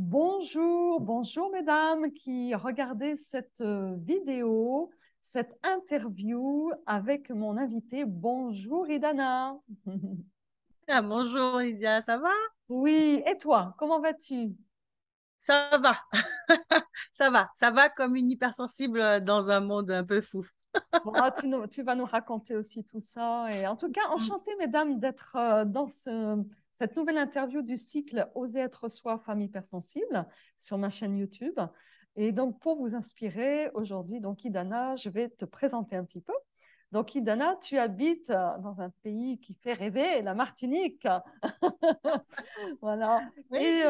Bonjour, bonjour mesdames qui regardez cette vidéo, cette interview avec mon invité. Bonjour Idana. Ah, bonjour Lydia, ça va? Oui, et toi, comment vas-tu? Ça va, ça va comme une hypersensible dans un monde un peu fou. Bon, tu vas nous raconter aussi tout ça. Et en tout cas, Mm. enchantée mesdames d'être dans cette nouvelle interview du cycle Oser être soi, femme hypersensible sur ma chaîne YouTube. Et donc, pour vous inspirer aujourd'hui, donc Idana, je vais te présenter un petit peu. Donc, Idana, tu habites dans un pays qui fait rêver, la Martinique. Voilà. Oui, Et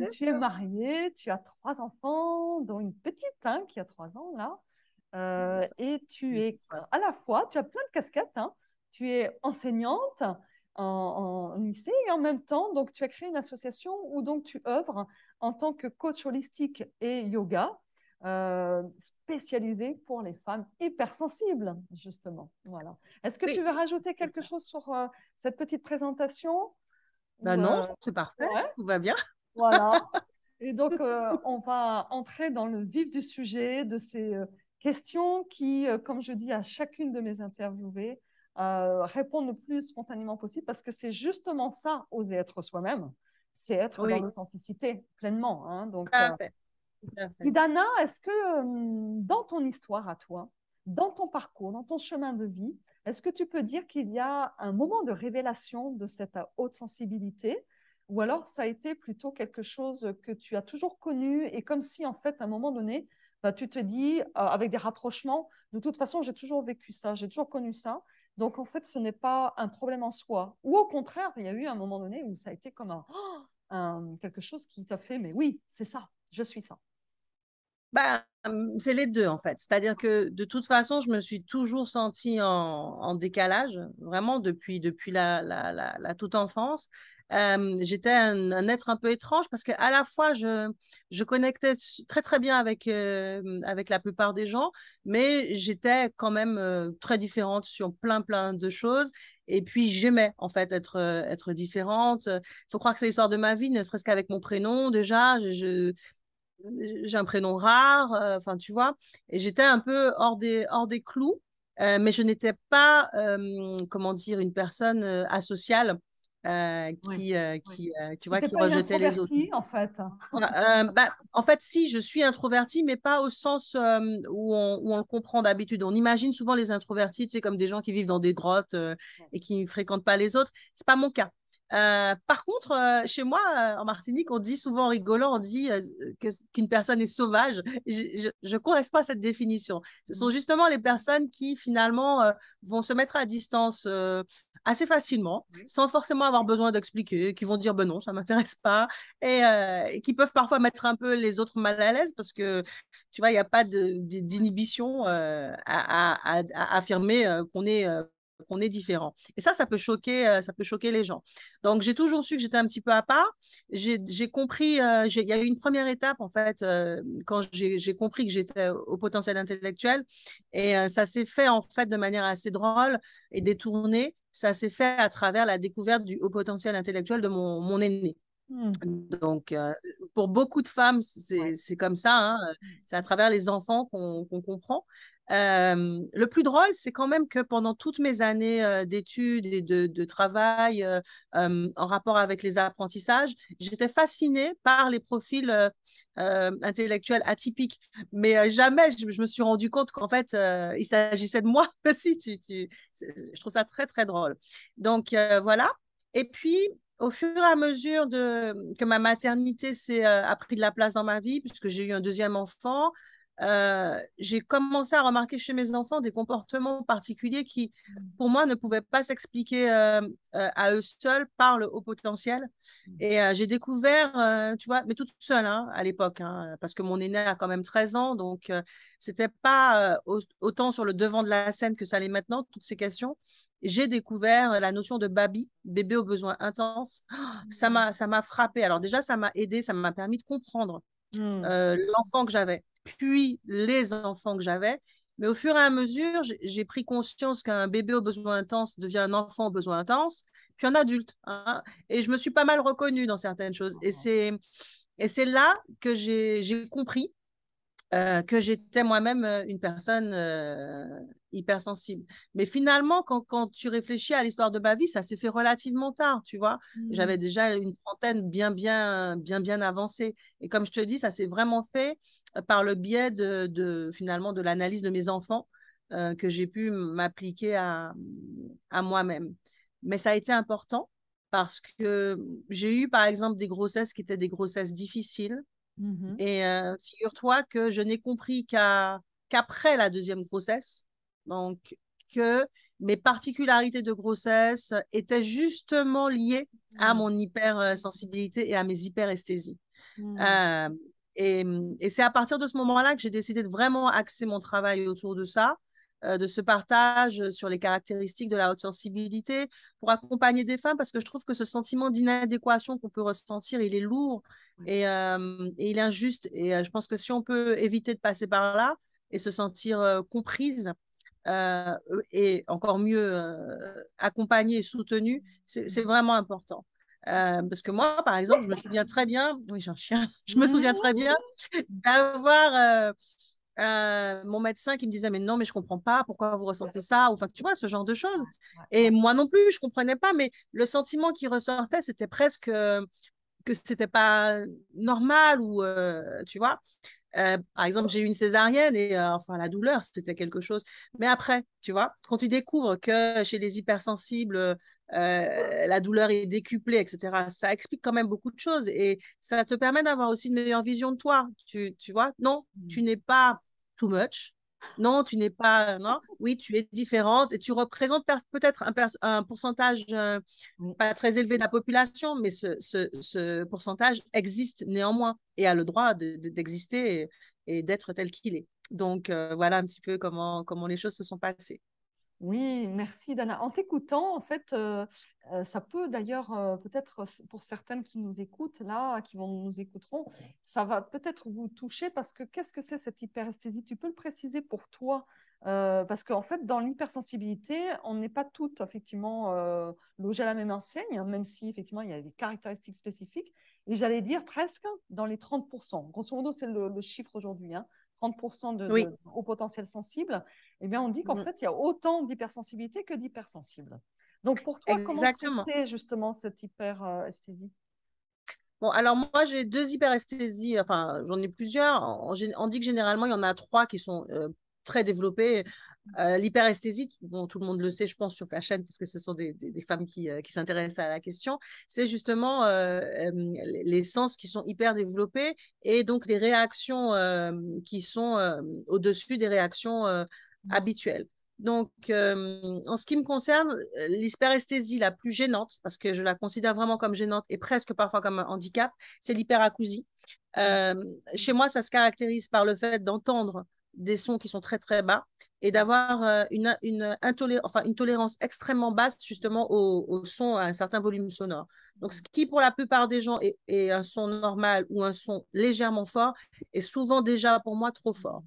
c'est tu es ça. mariée, tu as trois enfants, dont une petite hein, qui a 3 ans là. Et tu es à la fois, tu as plein de casquettes. Hein. Tu es enseignante en lycée et en même temps, donc tu as créé une association où donc tu œuvres en tant que coach holistique et yoga spécialisé pour les femmes hypersensibles, justement. Voilà. Est-ce que tu Oui, veux rajouter c'est quelque ça. chose sur cette petite présentation Ben ou, non, c'est parfait, ouais, tout va bien. voilà. Et donc, on va entrer dans le vif du sujet de ces questions qui, comme je dis à chacune de mes interviewées, répondent le plus spontanément possible parce que c'est justement ça, oser être soi-même, c'est être dans Oui, l'authenticité pleinement. Hein. tout Donc, à fait, tout à fait. Idana, est-ce que dans ton histoire à toi, dans ton parcours, dans ton chemin de vie, est-ce que tu peux dire qu'il y a un moment de révélation de cette haute sensibilité ou alors ça a été plutôt quelque chose que tu as toujours connu et comme si en fait à un moment donné, bah, tu te dis avec des rapprochements, de toute façon j'ai toujours vécu ça, j'ai toujours connu ça, donc en fait ce n'est pas un problème en soi. Ou au contraire, il y a eu un moment donné où ça a été comme quelque chose qui t'a fait, mais oui, c'est ça, je suis ça. Ben, c'est les deux en fait. C'est-à-dire que de toute façon, je me suis toujours sentie en décalage, vraiment depuis la toute enfance. J'étais un être un peu étrange parce qu'à la fois, je connectais très très bien avec la plupart des gens, mais j'étais quand même très différente sur plein de choses. Et puis j'aimais en fait être différente. Il faut croire que c'est l'histoire de ma vie, ne serait-ce qu'avec mon prénom déjà. J'ai un prénom rare, enfin, tu vois, et j'étais un peu hors des clous, mais je n'étais pas, comment dire, une personne asociale Oui, oui. tu Tu vois, n'étais qui pas une rejetait les autres. introvertie, en fait. Bah, en fait, si, je suis introvertie, mais pas au sens où on le comprend d'habitude. On imagine souvent les introvertis, tu sais, comme des gens qui vivent dans des grottes et qui ne fréquentent pas les autres. C'est pas mon cas. Par contre, chez moi, en Martinique, on dit souvent en rigolant, on dit qu'une personne est sauvage. Je correspond à cette définition. Ce sont Mm. justement les personnes qui, finalement, vont se mettre à distance assez facilement, Oui. sans forcément avoir besoin d'expliquer, qui vont dire, ben non, ça m'intéresse pas, et qui peuvent parfois mettre un peu les autres mal à l'aise parce que, tu vois, il n'y a pas d'inhibition à affirmer qu'on est différent. Et ça peut choquer les gens. Donc, j'ai toujours su que j'étais un petit peu à part. J'ai compris, il y a eu une première étape, en fait, quand j'ai compris que j'étais au potentiel intellectuel. Et ça s'est fait, en fait, de manière assez drôle et détournée. Ça s'est fait à travers la découverte du haut potentiel intellectuel de mon aîné. Mm. Donc, pour beaucoup de femmes, Ouais. c'est comme ça, hein. C'est à travers les enfants qu'on comprend. Le plus drôle, c'est quand même que pendant toutes mes années d'études et de travail en rapport avec les apprentissages, j'étais fascinée par les profils intellectuels atypiques. Mais jamais je me suis rendu compte qu'en fait, il s'agissait de moi aussi. Je trouve ça très, très drôle. Donc, voilà. Et puis, au fur et à mesure que ma maternité a pris de la place dans ma vie, puisque j'ai eu un deuxième enfant, j'ai commencé à remarquer chez mes enfants des comportements particuliers qui, pour moi, ne pouvaient pas s'expliquer à eux seuls par le haut potentiel. Et j'ai découvert, tu vois, mais toute seule hein, à l'époque, hein, parce que mon aîné a quand même 13 ans, donc c'était pas autant sur le devant de la scène que ça l'est maintenant, toutes ces questions. J'ai découvert la notion de baby, bébé aux besoins intenses. Oh, ça m'a frappé. Alors déjà, ça m'a aidé, ça m'a permis de comprendre Mm. l'enfant que j'avais, puis les enfants que j'avais. Mais au fur et à mesure, j'ai pris conscience qu'un bébé aux besoins intenses devient un enfant aux besoins intenses, puis un adulte. Hein, et je me suis pas mal reconnue dans certaines choses. Et c'est là que j'ai compris que j'étais moi-même une personne hypersensible. Mais finalement, quand tu réfléchis à l'histoire de ma vie, ça s'est fait relativement tard, tu vois. J'avais Mm. déjà une trentaine bien avancée. Et comme je te dis, ça s'est vraiment fait par le biais finalement de l'analyse de mes enfants que j'ai pu m'appliquer à moi-même. Mais ça a été important parce que j'ai eu, par exemple, des grossesses qui étaient des grossesses difficiles Mhm. et figure-toi que je n'ai compris qu'après la deuxième grossesse, donc que mes particularités de grossesse étaient justement liées à Mm. mon hypersensibilité et à mes hyperesthésies. Mm. Euh, et c'est à partir de ce moment-là que j'ai décidé de vraiment axer mon travail autour de ça, de ce partage sur les caractéristiques de la haute sensibilité pour accompagner des femmes parce que je trouve que ce sentiment d'inadéquation qu'on peut ressentir, il est lourd et il est injuste. Et je pense que si on peut éviter de passer par là et se sentir comprise, euh, et encore mieux accompagnée et soutenue, c'est vraiment important. Parce que moi, par exemple, je me souviens très bien, oui, j'ai un chien, je me souviens très bien d'avoir mon médecin qui me disait, mais non, mais je comprends pas pourquoi vous ressentez ça, ou enfin, tu vois, ce genre de choses. Ouais, Et ouais. moi non plus, je comprenais pas, mais le sentiment qui ressortait, c'était presque que c'était pas normal ou, tu vois. Par exemple, j'ai eu une césarienne et enfin la douleur, c'était quelque chose. Mais après, tu vois, quand tu découvres que chez les hypersensibles, la douleur est décuplée, etc., ça explique quand même beaucoup de choses et ça te permet d'avoir aussi une meilleure vision de toi. Tu vois, non, tu Mm. n'es pas too much. Non, tu n'es pas. Non, oui, tu es différente et tu représentes peut-être un pourcentage Oui. pas très élevé de la population, mais ce pourcentage existe néanmoins et a le droit d'exister et d'être tel qu'il est. Donc, voilà un petit peu comment les choses se sont passées. Oui, merci Dana. En t'écoutant, en fait, ça peut d'ailleurs, peut-être pour certaines qui nous écoutent là, qui vont nous écouteront, ça va peut-être vous toucher parce que qu'est-ce que c'est cette hyperesthésie? Tu peux le préciser pour toi? Parce qu'en fait, dans l'hypersensibilité, on n'est pas toutes effectivement logées à la même enseigne, hein, même si effectivement il y a des caractéristiques spécifiques. Et j'allais dire presque dans les 30%. Grosso modo, c'est le chiffre aujourd'hui, hein, 30% Oui, de haut potentiel sensible. Eh bien, on dit qu'en mm, fait, il y a autant d'hypersensibilité que d'hypersensibles. Donc, pour toi, comment exactement. c'était justement cette hyperesthésie? Bon, alors moi, j'ai deux hyperesthésies, enfin, j'en ai plusieurs. On dit que généralement, il y en a trois qui sont très développées. L'hyperesthésie, bon, tout le monde le sait, je pense, sur ta chaîne, parce que ce sont des femmes qui s'intéressent à la question, c'est justement les sens qui sont hyper développés et donc les réactions qui sont au-dessus des réactions habituelles. Donc, en ce qui me concerne, l'hyperesthésie la plus gênante, parce que je la considère vraiment comme gênante et presque parfois comme un handicap, c'est l'hyperacousie. Euh, Chez moi, ça se caractérise par le fait d'entendre des sons qui sont très très bas et d'avoir une tolérance extrêmement basse justement au son à un certain volume sonore. Donc, ce qui pour la plupart des gens est un son normal ou un son légèrement fort est souvent déjà pour moi trop fort.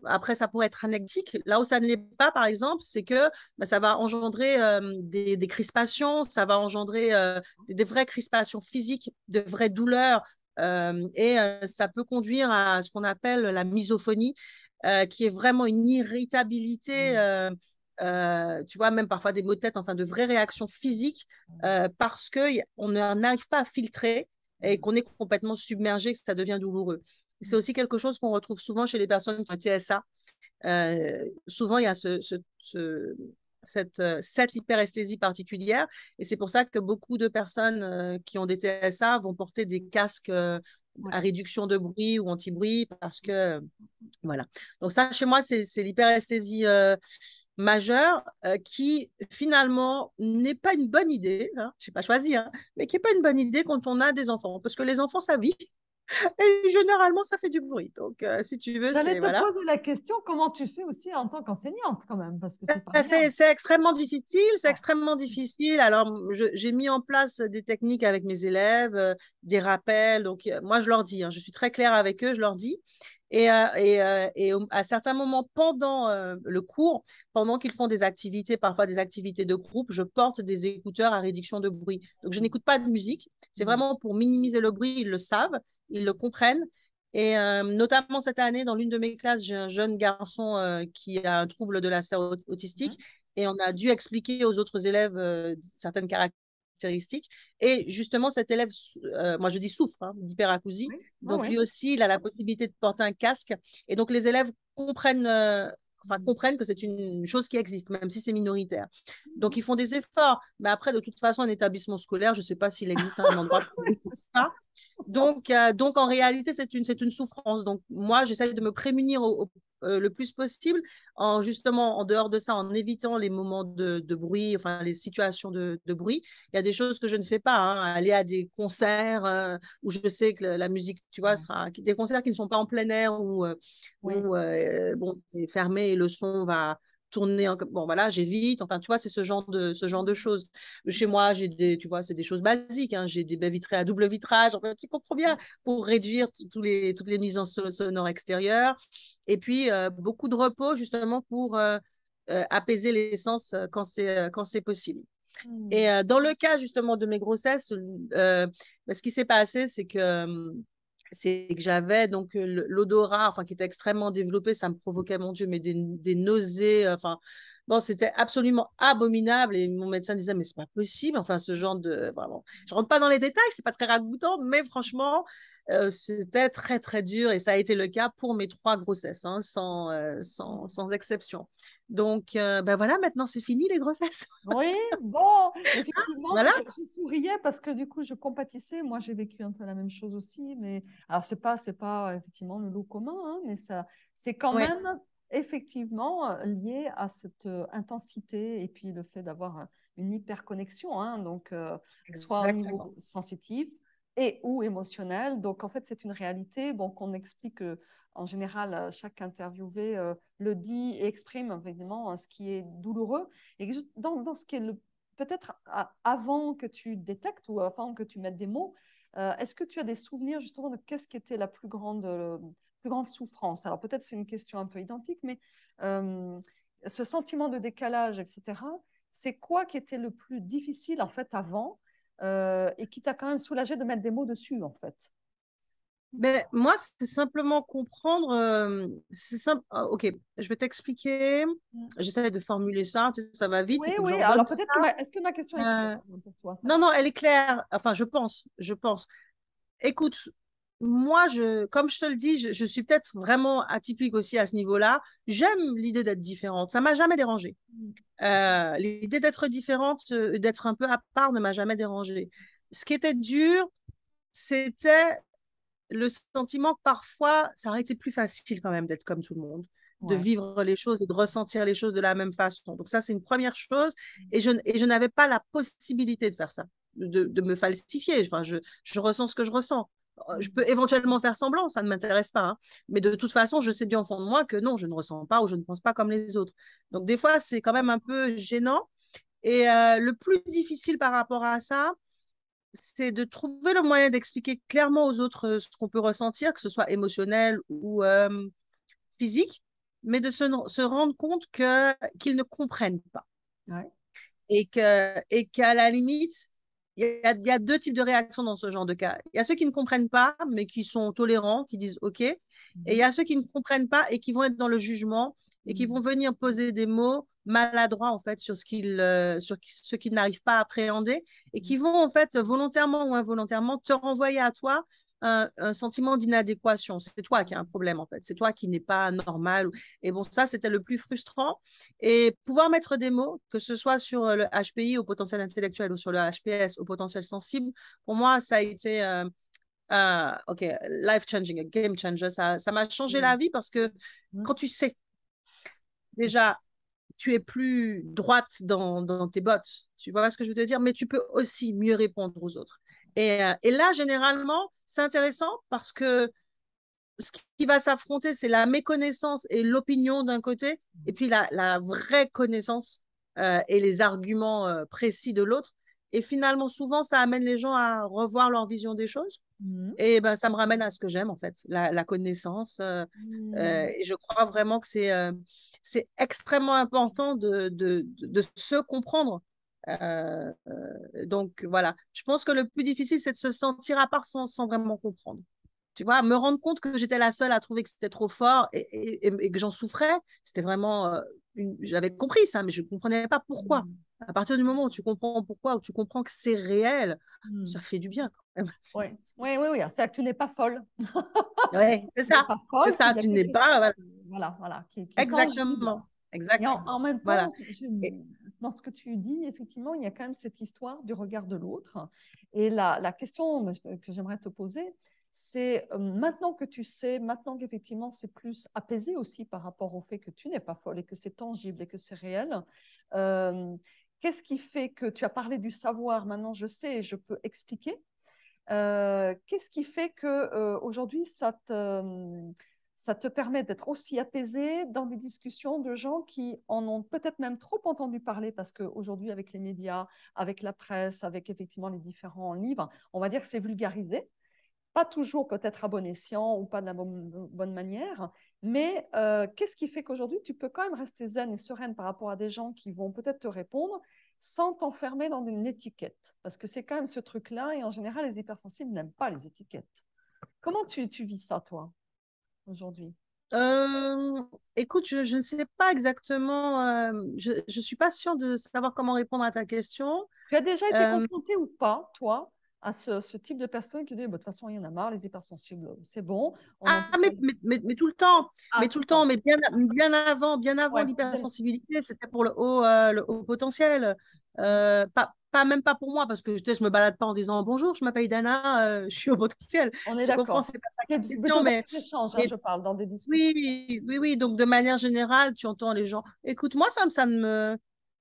Après, ça pourrait être anecdotique. Là où ça ne l'est pas, par exemple, c'est que bah, ça va engendrer des crispations, ça va engendrer des vraies crispations physiques, de vraies douleurs, et ça peut conduire à ce qu'on appelle la misophonie, qui est vraiment une irritabilité, tu vois, même parfois des maux de tête, enfin de vraies réactions physiques, parce qu'on n'arrive pas à filtrer et qu'on est complètement submergé, que ça devient douloureux. C'est aussi quelque chose qu'on retrouve souvent chez les personnes qui ont un TSA. Souvent, il y a cette hyperesthésie particulière. Et c'est pour ça que beaucoup de personnes qui ont des TSA vont porter des casques Ouais. à réduction de bruit ou anti-bruit parce que, voilà. Donc ça, chez moi, c'est l'hyperesthésie majeure qui, finalement, n'est pas une bonne idée. Hein, je n'ai pas choisi, hein, mais qui n'est pas une bonne idée quand on a des enfants. Parce que les enfants, ça vit. Et généralement, ça fait du bruit. Donc, si tu veux, J'allais c'est te voilà. poser la question, comment tu fais aussi en tant qu'enseignante quand même, parce que c'est pas rien. C'est extrêmement difficile, c'est Ouais. extrêmement difficile. Alors, j'ai mis en place des techniques avec mes élèves, des rappels. Donc, moi, je leur dis, hein, je suis très claire avec eux, je leur dis. À certains moments pendant le cours, pendant qu'ils font des activités, parfois des activités de groupe, je porte des écouteurs à réduction de bruit. Donc, je n'écoute pas de musique. C'est vraiment pour minimiser le bruit. Ils le savent, ils le comprennent. Et notamment cette année, dans l'une de mes classes, j'ai un jeune garçon qui a un trouble de la sphère autistique. Et on a dû expliquer aux autres élèves certaines caractéristiques. Et justement, cet élève, moi je dis souffre d'hyperacousie. Oui. Ah Donc ouais. lui aussi, il a la possibilité de porter un casque. Et donc les élèves comprennent que c'est une chose qui existe, même si c'est minoritaire. Donc ils font des efforts. Mais après, de toute façon, un établissement scolaire, je ne sais pas s'il existe un endroit pour tout ça. Donc, en réalité, c'est une souffrance. Donc, moi, j'essaie de me prémunir le plus possible, justement, en dehors de ça, en évitant les moments de bruit, enfin, les situations de bruit. Il y a des choses que je ne fais pas, aller à des concerts où je sais que la musique, tu vois, sera des concerts qui ne sont pas en plein air, Oui. bon, c'est fermé et le son va tourner bon voilà j'évite, enfin tu vois, c'est ce genre de choses. Chez moi j'ai tu vois, c'est des choses basiques, j'ai des baies vitrées à double vitrage, enfin tu comprends bien, pour réduire toutes les nuisances sonores extérieures, et puis beaucoup de repos justement pour apaiser les sens quand c'est possible. Et dans le cas justement de mes grossesses, ce qui s'est passé, c'est que j'avais donc l'odorat, enfin, qui était extrêmement développé. Ça me provoquait, mon Dieu, mais des nausées. Enfin, bon, c'était absolument abominable. Et mon médecin disait, mais c'est pas possible. Enfin, ce genre de. Vraiment. Je rentre pas dans les détails, c'est pas très ragoûtant, mais franchement, c'était très, très dur. Et ça a été le cas pour mes 3 grossesses, sans exception. Donc, ben voilà, maintenant, c'est fini les grossesses. Oui, bon, effectivement, Voilà. je souriais parce que du coup, je compatissais. Moi, j'ai vécu un peu la même chose aussi, mais alors c'est pas effectivement le lot commun, hein, mais ça, c'est quand Oui, même effectivement lié à cette intensité et puis le fait d'avoir une hyperconnexion, hein, donc soit au exactement. niveau sensitif et ou émotionnel. Donc en fait, c'est une réalité, bon, qu'on explique. En général, chaque interviewé le dit et exprime évidemment ce qui est douloureux. Et dans ce qui est peut-être avant que tu détectes ou avant que tu mettes des mots, est-ce que tu as des souvenirs justement de qu'est-ce qui était la plus grande souffrance? Alors peut-être c'est une question un peu identique, mais euh, ce sentiment de décalage, etc., c'est quoi qui était le plus difficile en fait avant et qui t'a quand même soulagé de mettre des mots dessus en fait? Ben, moi, c'est simplement comprendre. C'est simple. Ok, je vais t'expliquer. J'essaie de formuler ça. Tu sais, ça va vite. Oui, Il faut que oui. j'ordonne Alors ça. peut-être est-ce que ma question est claire Euh, pour toi, non, savoir? non, elle est claire. Enfin, je pense. Je pense. Écoute, moi, comme je te le dis, je suis peut-être vraiment atypique aussi à ce niveau-là. J'aime l'idée d'être différente. Ça m'a jamais dérangée. L'idée d'être différente, d'être un peu à part, ne m'a jamais dérangée. Ce qui était dur, c'était le sentiment que parfois, ça aurait été plus facile quand même d'être comme tout le monde, de Ouais. vivre les choses et de ressentir les choses de la même façon. Donc ça, c'est une première chose. Et je n'avais pas la possibilité de faire ça, de me falsifier. Enfin, je ressens ce que je ressens. Je peux éventuellement faire semblant, ça ne m'intéresse pas, hein. Mais de toute façon, je sais bien au fond de moi que non, je ne ressens pas ou je ne pense pas comme les autres. Donc des fois, c'est quand même un peu gênant. Et le plus difficile par rapport à ça, c'est de trouver le moyen d'expliquer clairement aux autres ce qu'on peut ressentir, que ce soit émotionnel ou physique, mais de se rendre compte qu'ils ne comprennent pas. Ouais. Et qu'à la limite, il y a 2 types de réactions dans ce genre de cas. Il y a ceux qui ne comprennent pas, mais qui sont tolérants, qui disent OK. Et il y a ceux qui ne comprennent pas et qui vont être dans le jugement et qui vont venir poser des mots maladroits en fait sur ce qu'ils n'arrivent pas à appréhender, et qui vont en fait volontairement ou involontairement te renvoyer à toi un sentiment d'inadéquation. C'est toi qui as un problème en fait. C'est toi qui n'es pas normal. Et bon, ça, c'était le plus frustrant. Et pouvoir mettre des mots, que ce soit sur le HPI au potentiel intellectuel ou sur le HPS au potentiel sensible, pour moi, ça a été OK, life changing, a game changer. Ça m'a changé la vie parce que quand tu sais, déjà, tu es plus droite dans tes bottes, tu vois ce que je veux te dire, mais tu peux aussi mieux répondre aux autres. Et là, généralement, c'est intéressant parce que ce qui va s'affronter, c'est la méconnaissance et l'opinion d'un côté, et puis la vraie connaissance et les arguments précis de l'autre. Et finalement, souvent, ça amène les gens à revoir leur vision des choses. Mhm. Et ben, ça me ramène à ce que j'aime, en fait, la connaissance. Mhm. Et je crois vraiment que c'est extrêmement important de se comprendre. Donc, voilà. Je pense que le plus difficile, c'est de se sentir à part sans vraiment comprendre. Tu vois, me rendre compte que j'étais la seule à trouver que c'était trop fort et que j'en souffrais, c'était vraiment. J'avais compris ça, mais je ne comprenais pas pourquoi. Mhm. À partir du moment où tu comprends pourquoi, où tu comprends que c'est réel, ça Mhm. fait du bien quand même. Oui, oui, oui, oui. C'est que tu n'es pas folle. Ouais, c'est Tu n'es ça. pas C'est folle, qu'il ça. y a Tu n'es quelque chose, pas. Voilà. voilà, voilà, qui est tangible. Exactement. Et en Exactement. même Voilà. temps, dans ce que tu dis, effectivement, il y a quand même cette histoire du regard de l'autre. Et la question que j'aimerais te poser, c'est maintenant que tu sais, maintenant qu'effectivement c'est plus apaisé aussi par rapport au fait que tu n'es pas folle et que c'est tangible et que c'est réel, euh, qu'est-ce qui fait que tu as parlé du savoir, maintenant je sais et je peux expliquer. Qu'est-ce qui fait que aujourd'hui ça te permet d'être aussi apaisé dans des discussions de gens qui en ont peut-être même trop entendu parler parce qu'aujourd'hui avec les médias, avec la presse, avec effectivement les différents livres, on va dire que c'est vulgarisé, pas toujours peut-être à bon escient ou pas de la bonne manière, mais qu'est-ce qui fait qu'aujourd'hui, tu peux quand même rester zen et sereine par rapport à des gens qui vont peut-être te répondre sans t'enfermer dans une étiquette? Parce que c'est quand même ce truc-là, et en général, les hypersensibles n'aiment pas les étiquettes. Comment tu vis ça, toi, aujourd'hui? Euh, Écoute, je ne sais pas exactement. Je ne suis pas sûre de savoir comment répondre à ta question. Tu as déjà été Euh, confronté ou pas, toi, à ce type de personnes qui disent, bah, de toute façon, il y en a marre, les hypersensibles, c'est bon, on en Ah, peut faire. mais tout le temps, Ah, tout le temps. mais bien avant Ouais. l'hypersensibilité, c'était pour le haut potentiel. Même pas pour moi, parce que je me balade pas en disant bonjour, je m'appelle Dana, je suis au potentiel. On est Tu comprends, d'accord. c'est pas ça C'est la question, plutôt dans les échanges, hein, mais je parle, dans des discussions. oui, oui, oui. Donc, de manière générale, tu entends les gens. Écoute, moi, ça ne me.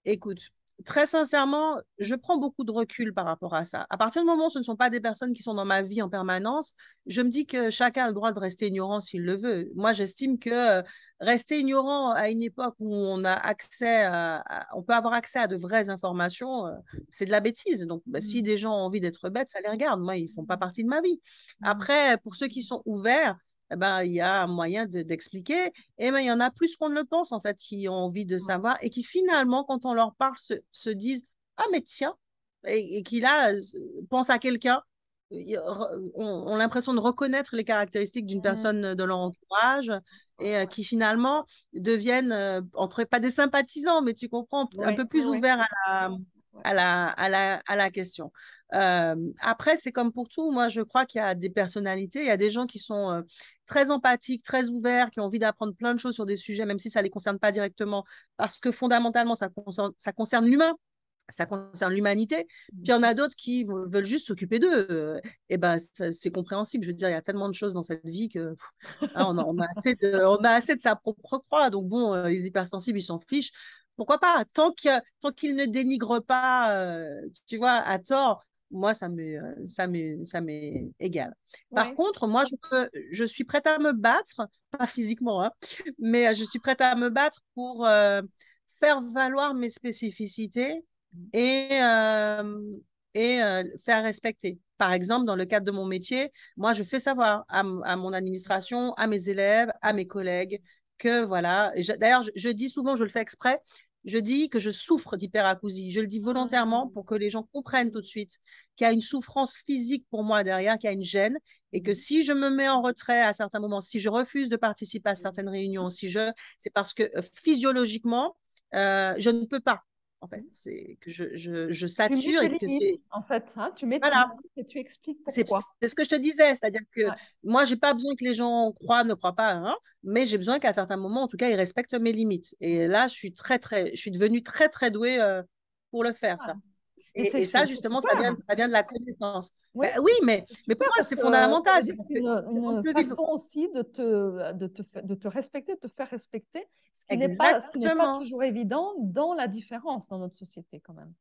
Écoute, très sincèrement, je prends beaucoup de recul par rapport à ça. À partir du moment où ce ne sont pas des personnes qui sont dans ma vie en permanence, je me dis que chacun a le droit de rester ignorant s'il le veut. Moi, j'estime que rester ignorant à une époque où on a accès on peut avoir accès à de vraies informations, c'est de la bêtise. Donc, bah, si Mm. des gens ont envie d'être bêtes, ça les regarde. Moi, ils font pas partie de ma vie. Mm. Après, pour ceux qui sont ouverts, eh ben, il y a un moyen d'expliquer. Et ben, il y en a plus qu'on ne le pense, en fait, qui ont envie de Ouais. savoir et qui, finalement, quand on leur parle, se disent, ah, mais tiens, et qui là, pensent à quelqu'un, ont l'impression de reconnaître les caractéristiques d'une Mm. personne de leur entourage et qui, finalement, deviennent, entre, pas des sympathisants, mais tu comprends, un Oui, peu oui, plus oui. ouverts Ouais. à la question. Après, c'est comme pour tout. Moi, je crois qu'il y a des personnalités, il y a des gens qui sont très empathiques, très ouverts, qui ont envie d'apprendre plein de choses sur des sujets, même si ça ne les concerne pas directement, parce que fondamentalement, ça concerne l'humain, ça concerne l'humanité. Bien Puis il y en sûr. a d'autres qui veulent juste s'occuper d'eux. Et ben, c'est compréhensible. Je veux dire, il y a tellement de choses dans cette vie que hein, on a assez de sa propre croix. Donc bon, les hypersensibles, ils s'en fichent. Pourquoi pas? Tant qu'ils ne dénigrent pas, tu vois, à tort, moi, ça m'est égal. Par Oui. contre, moi, je suis prête à me battre, pas physiquement, hein, mais je suis prête à me battre pour faire valoir mes spécificités et, faire respecter. Par exemple, dans le cadre de mon métier, moi, je fais savoir à mon administration, à mes élèves, à mes collègues que voilà. D'ailleurs, je dis souvent, je le fais exprès, je dis que je souffre d'hyperacousie. Je le dis volontairement Mm. pour que les gens comprennent tout de suite qu'il y a une souffrance physique pour moi derrière, qu'il y a une gêne, et que Mm. si je me mets en retrait à certains moments, si je refuse de participer à certaines réunions, c'est parce que physiologiquement, je ne peux pas. En fait, c'est que je Tu mets sature tes et que limites, c'est en fait, hein. Tu mets tes voilà, limites et tu expliques pourquoi. c'est ce que je te disais, c'est-à-dire que Ouais. moi, j'ai pas besoin que les gens croient, ne croient pas, hein, mais j'ai besoin qu'à certains moments, en tout cas, ils respectent mes limites. Et là, je suis devenue très, très douée pour le faire, Ouais. ça. Et Et ça, c'est justement, super. ça vient de la connaissance. Oui, Ben, oui, c'est mais pour super moi, parce c'est que ça fondamental. veut dire que c'est On une peut vivre façon aussi de te respecter, de te faire respecter, ce qui n'est pas exactement. toujours évident dans la différence dans notre société quand même.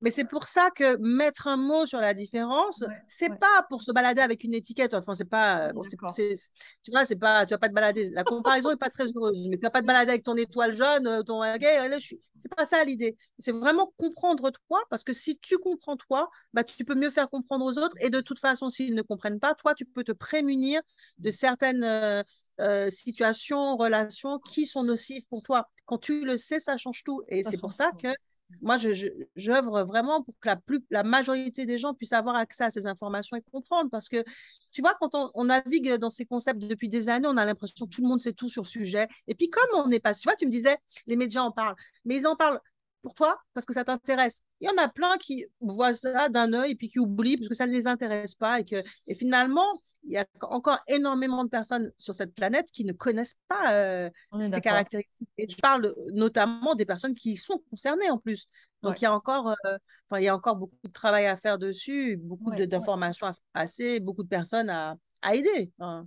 Mais c'est pour ça que mettre un mot sur la différence, Ouais, c'est ouais. pas pour se balader avec une étiquette. Enfin, c'est pas, Oui, bon, d'accord. tu vois, c'est pas, tu vas pas te balader. La comparaison est pas très heureuse, mais tu vas pas te Oui, balader avec ton étoile jaune, ton, ok, là, c'est pas ça l'idée. C'est vraiment comprendre toi, parce que si tu comprends toi, bah, tu peux mieux faire comprendre aux autres. Et de toute façon, s'ils ne comprennent pas, toi, tu peux te prémunir de certaines situations, relations qui sont nocives pour toi. Quand tu le sais, ça change tout. Et ça c'est pour change ça tout. que moi, j'œuvre vraiment pour que la majorité des gens puissent avoir accès à ces informations et comprendre. Parce que, tu vois, quand on navigue dans ces concepts depuis des années, on a l'impression que tout le monde sait tout sur le sujet. Et puis, comme on n'est pas, tu vois, tu me disais, les médias en parlent, mais ils en parlent pour toi parce que ça t'intéresse. Il y en a plein qui voient ça d'un œil et puis qui oublient parce que ça ne les intéresse pas. Et finalement, il y a encore énormément de personnes sur cette planète qui ne connaissent pas On est ces d'accord. caractéristiques. Et je parle notamment des personnes qui sont concernées en plus. Ouais, Donc, enfin, il y a encore beaucoup de travail à faire dessus, beaucoup ouais, ouais. d'informations à passer, beaucoup de personnes à aider. Enfin,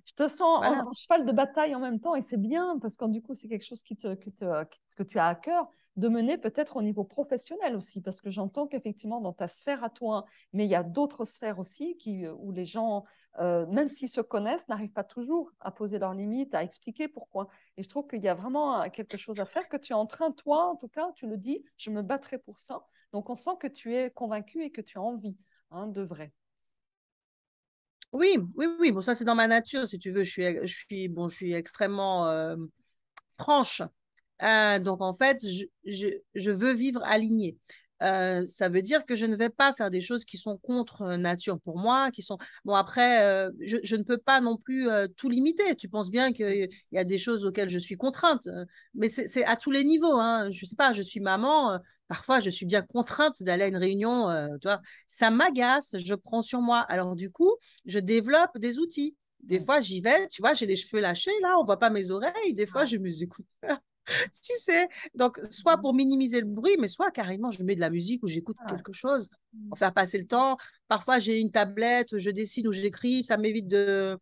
Je te sens voilà. en cheval de bataille en même temps et c'est bien parce que du coup, c'est quelque chose que tu as à cœur de mener peut-être au niveau professionnel aussi parce que j'entends qu'effectivement dans ta sphère à toi, mais il y a d'autres sphères aussi où les gens, même s'ils se connaissent, n'arrivent pas toujours à poser leurs limites, à expliquer pourquoi. Et je trouve qu'il y a vraiment quelque chose à faire que tu es en train, toi en tout cas, tu le dis, je me battrai pour ça. Donc on sent que tu es convaincu et que tu as envie de vrai. Oui, oui, oui. Bon, ça, c'est dans ma nature, si tu veux. Je suis extrêmement franche. Donc, en fait, je veux vivre alignée. Ça veut dire que je ne vais pas faire des choses qui sont contre nature pour moi, qui sont... Bon, après, je ne peux pas non plus tout limiter. Tu penses bien qu'il y a des choses auxquelles je suis contrainte, mais c'est à tous les niveaux, hein. Je sais pas, je suis maman, parfois je suis bien contrainte d'aller à une réunion, tu vois. Ça m'agace, je prends sur moi. Alors, du coup, je développe des outils. Des Ouais. fois, j'y vais, tu vois, j'ai les cheveux lâchés, là, on voit pas mes oreilles. Des fois, Ouais. j'ai mes écouteurs. Tu sais, donc soit pour minimiser le bruit, mais soit carrément je mets de la musique ou j'écoute Ouais. quelque chose pour faire passer le temps. Parfois j'ai une tablette, je dessine ou j'écris, ça m'évite Ouais.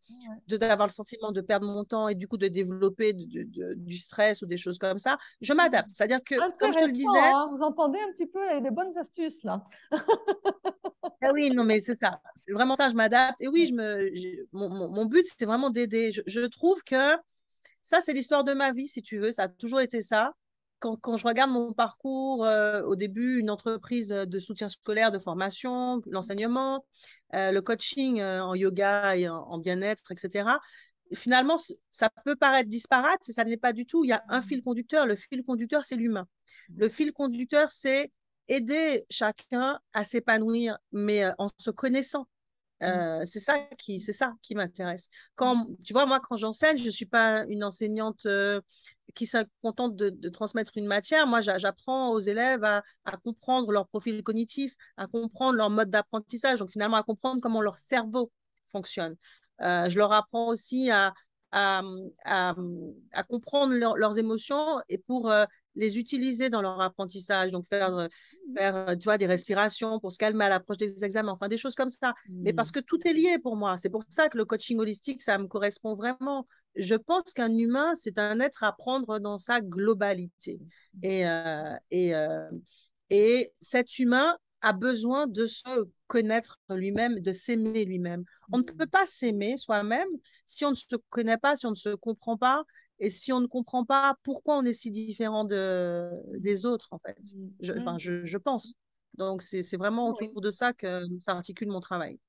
d'avoir le sentiment de perdre mon temps et du coup de développer du stress ou des choses comme ça. Je m'adapte, c'est-à-dire que comme je te le Intéressant, disais, hein. Vous entendez un petit peu les bonnes astuces là. ah oui, non mais c'est ça, c'est vraiment ça, je m'adapte. Et oui, Ouais. mon but c'est vraiment d'aider. Je trouve que ça, c'est l'histoire de ma vie, si tu veux. Ça a toujours été ça. Quand je regarde mon parcours, au début, une entreprise de soutien scolaire, de formation, l'enseignement, le coaching en yoga et en bien-être, etc. Et finalement, ça peut paraître disparate, ça ne l'est pas du tout. Il y a un fil conducteur. Le fil conducteur, c'est l'humain. Le fil conducteur, c'est aider chacun à s'épanouir, mais en se connaissant. C'est ça qui m'intéresse. Quand, tu vois, moi, quand j'enseigne, je ne suis pas une enseignante qui se contente de transmettre une matière. Moi, j'apprends aux élèves à comprendre leur profil cognitif, à comprendre leur mode d'apprentissage, donc finalement à comprendre comment leur cerveau fonctionne. Je leur apprends aussi à, à, à comprendre leurs émotions et pour les utiliser dans leur apprentissage. Donc, faire tu vois, des respirations pour se calmer à l'approche des examens, enfin des choses comme ça. Mais parce que tout est lié pour moi. C'est pour ça que le coaching holistique, ça me correspond vraiment. Je pense qu'un humain, c'est un être à prendre dans sa globalité. Et, euh, et, euh, et cet humain a besoin de se connaître lui-même, de s'aimer lui-même. On ne peut pas s'aimer soi-même si on ne se connaît pas, si on ne se comprend pas, et si on ne comprend pas pourquoi on est si différent des autres, en fait. Enfin, je pense. Donc, c'est vraiment Oui. autour de ça que ça articule mon travail.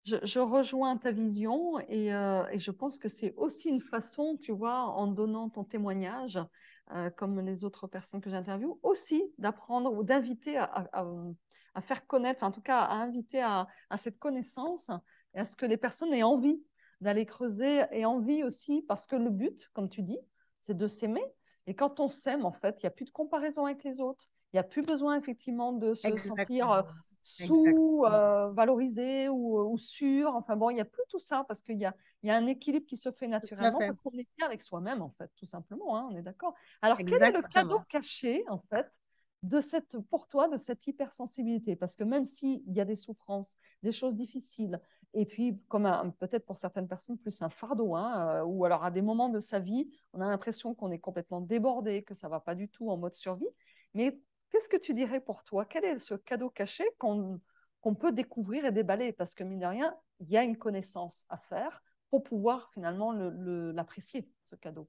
Je rejoins ta vision et je pense que c'est aussi une façon, tu vois, en donnant ton témoignage, comme les autres personnes que j'interviewe, aussi d'apprendre ou d'inviter à faire connaître, en tout cas à inviter à cette connaissance et à ce que les personnes aient envie d'aller creuser et envie aussi, parce que le but, comme tu dis, c'est de s'aimer. Et quand on s'aime, en fait, il n'y a plus de comparaison avec les autres. Il n'y a plus besoin, effectivement, de se sentir Exactement. Exactement. sous-valorisé ou sur. Enfin bon, il n'y a plus tout ça parce il y a un équilibre qui se fait Tout à naturellement fait. parce qu'on est bien avec soi-même, en fait, tout simplement, hein, on est d'accord. Alors, quel est le cadeau Exactement. caché, en fait, pour toi, de cette hypersensibilité? Parce que même s'il y a des souffrances, des choses difficiles, et puis, comme peut-être pour certaines personnes, plus un fardeau, ou alors à des moments de sa vie, on a l'impression qu'on est complètement débordé, que ça ne va pas du tout en mode survie. Mais qu'est-ce que tu dirais pour toi? Quel est ce cadeau caché qu'on peut découvrir et déballer? Parce que mine de rien, il y a une connaissance à faire pour pouvoir finalement l'apprécier, ce cadeau.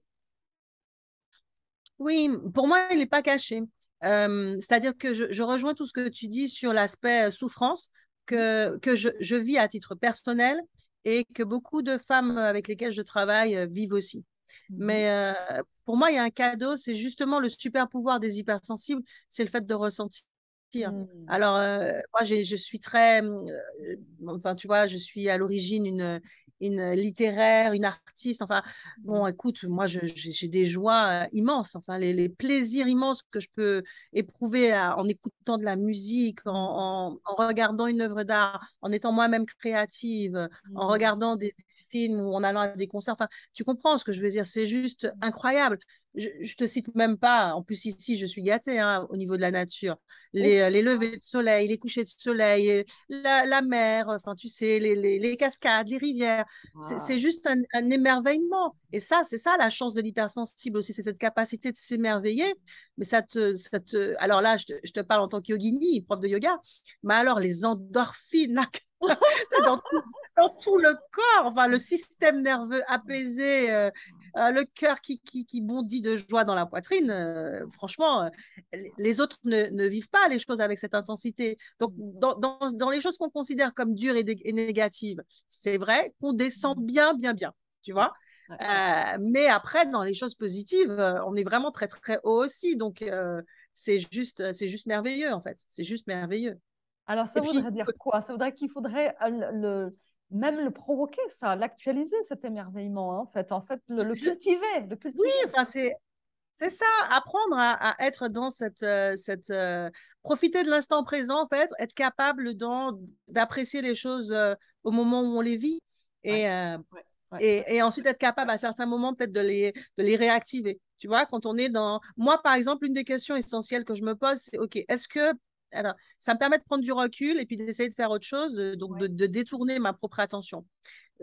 Oui, pour moi, il n'est pas caché. C'est-à-dire que je rejoins tout ce que tu dis sur l'aspect souffrance Mhm. que je vis à titre personnel et que beaucoup de femmes avec lesquelles je travaille vivent aussi. Mhm. Mais pour moi, il y a un cadeau, c'est justement le super pouvoir des hypersensibles, c'est le fait de ressentir. Mhm. Alors, moi, je suis très, enfin, tu vois, je suis à l'origine une littéraire, une artiste. Enfin, bon, écoute, moi, j'ai des joies immenses, enfin, les plaisirs immenses que je peux éprouver en écoutant de la musique, Mhm. en regardant une œuvre d'art, en étant moi-même créative, en Mhm. regardant des films ou en allant à des concerts. Enfin, tu comprends ce que je veux dire, c'est juste incroyable. Je te cite même pas, en plus ici, je suis gâtée hein, au niveau de la nature Ouf. les levées de soleil, les couchers de soleil, la mer, enfin, tu sais, les cascades, les rivières. C'est Ah. juste un émerveillement. Et ça, c'est ça la chance de l'hypersensible aussi, c'est cette capacité de s'émerveiller. Mais Alors là, je te parle en tant que yogini, prof de yoga, mais alors les endorphines, là, dans tout le corps, enfin, le système nerveux apaisé, le cœur qui bondit de joie dans la poitrine, franchement, les autres ne vivent pas les choses avec cette intensité. Donc, dans les choses qu'on considère comme dures et négatives, c'est vrai qu'on descend bien, bien, bien, tu Ouais, vois. ouais, ouais. Mais après, dans les choses positives, on est vraiment très, très, très haut aussi. Donc, c'est juste merveilleux, en fait. C'est juste merveilleux. Alors, ça Et puis, voudrait dire quoi? Ça voudrait qu'il faudrait même le provoquer, ça, l'actualiser, cet émerveillement, hein, en fait. En fait, le cultiver, le oui, cultiver. enfin, c'est ça, apprendre à être dans profiter de l'instant présent, en fait, être capable d'apprécier les choses au moment où on les vit Ouais, et, euh, ouais, ouais, ouais. et ensuite être capable à certains moments peut-être de les réactiver. Tu vois, quand on est dans... Moi, par exemple, une des questions essentielles que je me pose, c'est, OK, est-ce que... Alors, ça me permet de prendre du recul et puis d'essayer de faire autre chose, donc Ouais, de détourner ma propre attention.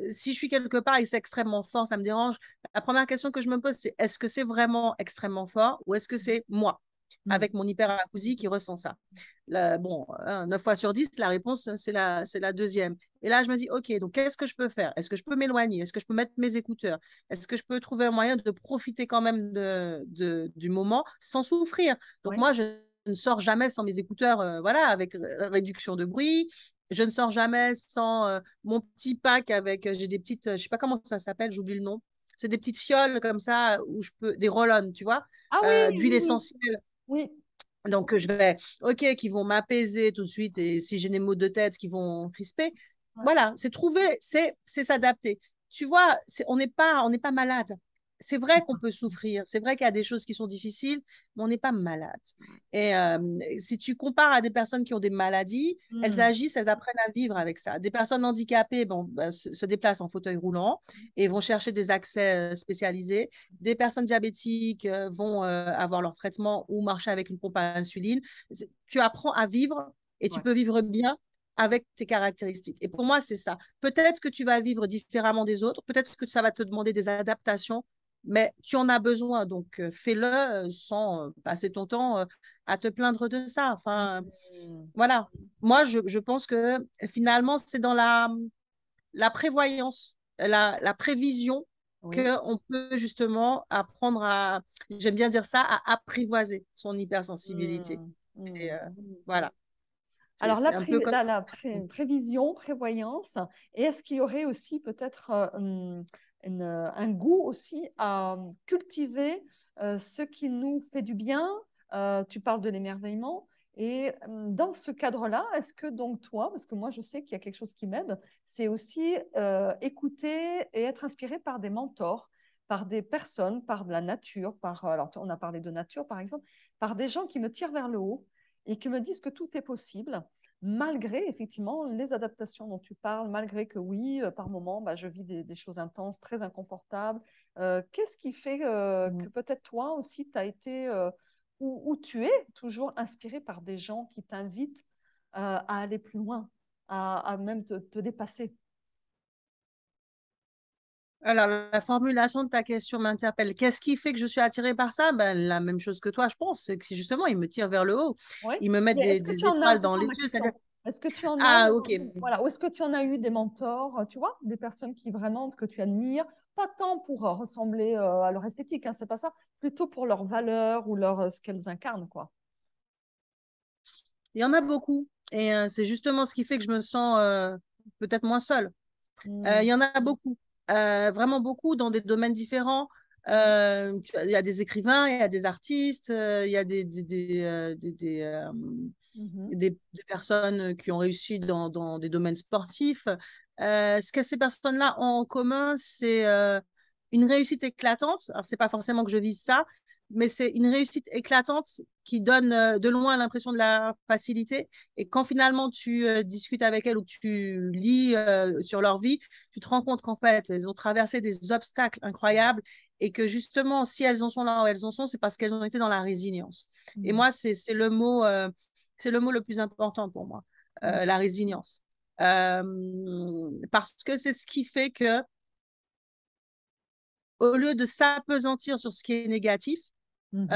Si je suis quelque part et c'est extrêmement fort, ça me dérange. La première question que je me pose, c'est est-ce que c'est vraiment extrêmement fort ou est-ce que c'est moi, mm, avec mon hyperacousie, qui ressent ça? Bon, 9 fois sur 10, la réponse, c'est la deuxième. Et là, je me dis, OK, donc qu'est-ce que je peux faire? Est-ce que je peux m'éloigner? Est-ce que je peux mettre mes écouteurs? Est-ce que je peux trouver un moyen de profiter quand même du moment sans souffrir? Donc ouais. moi, je ne sors jamais sans mes écouteurs, voilà, avec réduction de bruit. Je ne sors jamais sans mon petit pack avec, j'ai des petites, je sais pas comment ça s'appelle, j'oublie le nom. C'est des petites fioles comme ça où je peux, des roll-on, tu vois, Ah oui, d'huile oui, oui, essentielle. oui. Donc, OK, qui vont m'apaiser tout de suite et si j'ai des maux de tête qui vont crisper. Ouais. Voilà, c'est trouver, c'est s'adapter. Tu vois, on n'est pas malade. C'est vrai C'est qu'on ça. peut souffrir, c'est vrai qu'il y a des choses qui sont difficiles, mais on n'est pas malade. Et si tu compares à des personnes qui ont des maladies, elles Mm, agissent, elles apprennent à vivre avec ça. Des personnes handicapées bon, bah, se déplacent en fauteuil roulant et vont chercher des accès spécialisés. Des personnes diabétiques vont avoir leur traitement ou marcher avec une pompe à insuline. Tu apprends à vivre et tu ouais. peux vivre bien avec tes caractéristiques. Et pour moi, c'est ça. Peut-être que tu vas vivre différemment des autres, peut-être que ça va te demander des adaptations, mais tu en as besoin. Donc, fais-le sans passer ton temps à te plaindre de ça. Enfin, Mm, voilà. Moi, je pense que finalement, c'est dans la prévoyance, la prévision oui. qu'on peut justement apprendre j'aime bien dire ça, à apprivoiser son hypersensibilité. Mm, Et mm. voilà, c'est Alors, c'est un peu comme... prévision, prévoyance, et est-ce qu'il y aurait aussi peut-être un goût aussi à cultiver ce qui nous fait du bien? Tu parles de l'émerveillement. Et dans ce cadre-là, est-ce que donc toi, parce que moi je sais qu'il y a quelque chose qui m'aide, c'est aussi écouter et être inspiré par des mentors, par des personnes, par de la nature, alors on a parlé de nature par exemple, par des gens qui me tirent vers le haut et qui me disent que tout est possible, malgré effectivement les adaptations dont tu parles, malgré que oui, par moment, bah, je vis des choses intenses, très inconfortables. Qu'est-ce qui fait que peut-être toi aussi, tu as été, ou tu es toujours inspiré par des gens qui t'invitent à aller plus loin, à même te dépasser? Alors, la formulation de ta question m'interpelle. Qu'est-ce qui fait que je suis attirée par ça? Ben, la même chose que toi, je pense. C'est que justement, ils me tirent vers le haut. Oui. Ils me mettent Mais est-ce que des tu en as, étoiles c'est dans ça les ma yeux. C'est-à-dire, question, est-ce que tu en as, ah, ok. voilà, ou est-ce que tu en as eu des mentors, tu vois, des personnes qui vraiment, que tu admires, pas tant pour ressembler à leur esthétique, hein, c'est pas ça, plutôt pour leurs valeurs ou ce qu'elles incarnent, quoi. Il y en a beaucoup. Et c'est justement ce qui fait que je me sens peut-être moins seule. Il Hmm. y en a beaucoup, vraiment beaucoup dans des domaines différents. Oui. Il y a des écrivains, il y a des artistes, il y a Mhm. des personnes qui ont réussi dans des domaines sportifs. Ce que ces personnes-là ont en commun, c'est une réussite éclatante. Alors, c'est pas forcément que je vise ça, mais c'est une réussite éclatante qui donne de loin l'impression de la facilité. Et quand finalement tu discutes avec elles ou que tu lis sur leur vie, tu te rends compte qu'en fait, elles ont traversé des obstacles incroyables et que justement, si elles en sont là où elles en sont, c'est parce qu'elles ont été dans la résilience. Et Mhm. moi, c'est le mot le plus important pour moi, Mhm. la résilience. Parce que c'est ce qui fait que, au lieu de s'apesantir sur ce qui est négatif, Mhm.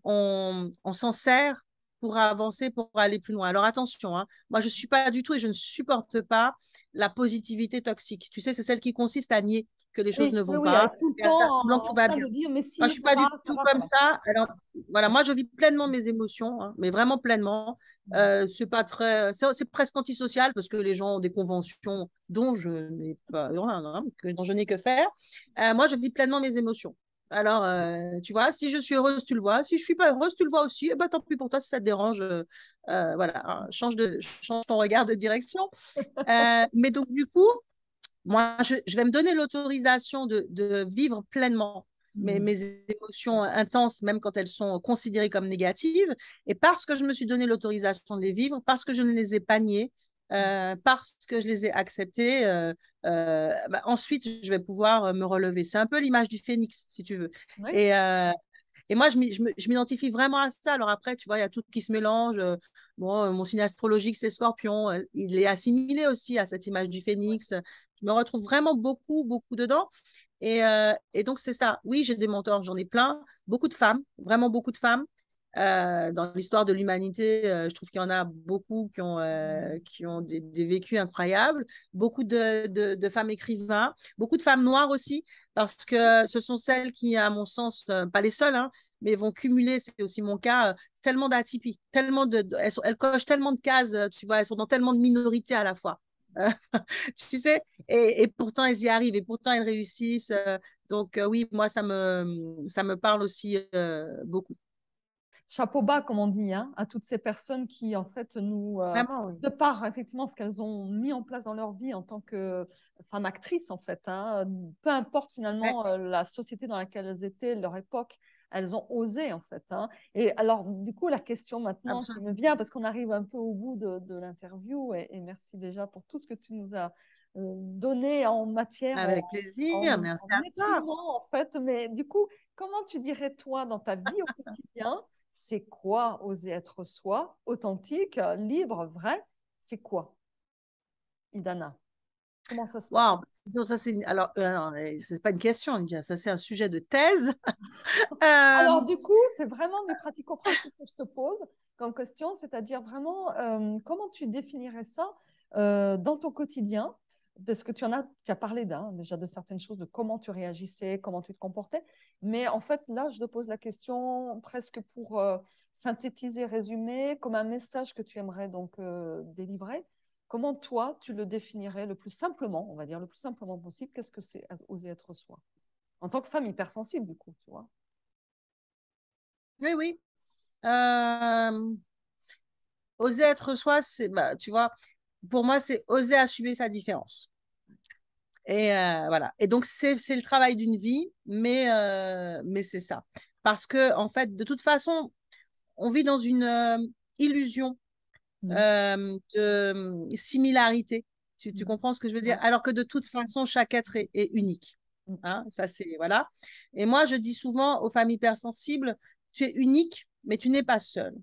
on s'en sert pour avancer, pour aller plus loin. Alors attention, hein, moi je suis pas du tout et je ne supporte pas la positivité toxique. Tu sais, c'est celle qui consiste à nier que les choses Oui, ne oui, vont oui, pas être tout le et à faire temps semblant que tout en va train bien. de dire, mais Moi, je si, suis pas du ça tout va, ça comme va. ça. Alors, voilà, moi, je vis pleinement mes émotions, hein, mais vraiment pleinement. Mhm. C'est pas très, c'est presque antisocial parce que les gens ont des conventions dont je n'ai pas, dont je n'ai que faire. Moi, je vis pleinement mes émotions. Alors, tu vois, si je suis heureuse, tu le vois. Si je suis pas heureuse, tu le vois aussi. Eh ben, tant pis pour toi si ça te dérange. Voilà, hein, change ton regard de direction. Mais donc, du coup, moi, je vais me donner l'autorisation de vivre pleinement Mhm. mes émotions intenses, même quand elles sont considérées comme négatives. Et parce que je me suis donné l'autorisation de les vivre, parce que je ne les ai pas niées, parce que je les ai acceptées, bah, ensuite, je vais pouvoir me relever. C'est un peu l'image du phénix, si tu veux. Oui. Et, et moi, je m'identifie vraiment à ça. Alors après, tu vois, il y a tout qui se mélange. Bon, mon signe astrologique, c'est Scorpion. Il est assimilé aussi à cette image du phénix. Je me retrouve vraiment beaucoup, beaucoup dedans. Et donc, c'est ça. Oui, j'ai des mentors, j'en ai plein. Beaucoup de femmes, vraiment beaucoup de femmes. Dans l'histoire de l'humanité, je trouve qu'il y en a beaucoup qui ont des vécus incroyables. Beaucoup de femmes écrivains, beaucoup de femmes noires aussi, parce que ce sont celles qui, à mon sens, pas les seules, hein, mais vont cumuler, c'est aussi mon cas, tellement d'atypies, elles cochent tellement de cases, tu vois, elles sont dans tellement de minorités à la fois. Euh, tu sais, et pourtant elles y arrivent, et pourtant elles réussissent. Donc oui, moi ça me parle aussi beaucoup. Chapeau bas, comme on dit, hein, à toutes ces personnes qui, en fait, Vraiment, oui. de par effectivement ce qu'elles ont mis en place dans leur vie en tant que femmes actrices, en fait, hein, peu importe Ouais, finalement la société dans laquelle elles étaient, leur époque, elles ont osé, en fait. Hein. Et alors, du coup, la question maintenant qui me absolument. vient, parce qu'on arrive un peu au bout de l'interview, et merci déjà pour tout ce que tu nous as donné en matière, Avec plaisir, merci en à toi. nutriments, en fait, mais du coup, comment tu dirais, toi, dans ta vie au quotidien, c'est quoi oser être soi, authentique, libre, vrai? C'est quoi, Idana? Comment ça se passe? Waouh, donc ça c'est alors non, c'est pas une question, Lydia, ça c'est un sujet de thèse. Euh, Alors, du coup, c'est vraiment du pratico-pratique que je te pose comme question, c'est-à-dire vraiment comment tu définirais ça dans ton quotidien? Parce que tu as parlé déjà de certaines choses, de comment tu réagissais, comment tu te comportais. Mais en fait, là, je te pose la question presque pour synthétiser, résumer, comme un message que tu aimerais donc délivrer. Comment toi, tu le définirais le plus simplement, on va dire le plus simplement possible? Qu'est-ce que c'est oser être soi? En tant que femme hypersensible, du coup, tu vois. oui, oui. Euh, Oser être soi, c'est bah, tu vois, pour moi c'est oser assumer sa différence. Et voilà. Et donc, c'est le travail d'une vie, mais c'est ça. Parce que, en fait, de toute façon, on vit dans une illusion Mm. de similarité. Tu Mhm. comprends ce que je veux dire? Ouais. Alors que de toute façon, chaque être est unique. Mm. Hein, ça, c'est, voilà. Et moi, je dis souvent aux femmes hypersensibles, tu es unique, mais tu n'es pas seule.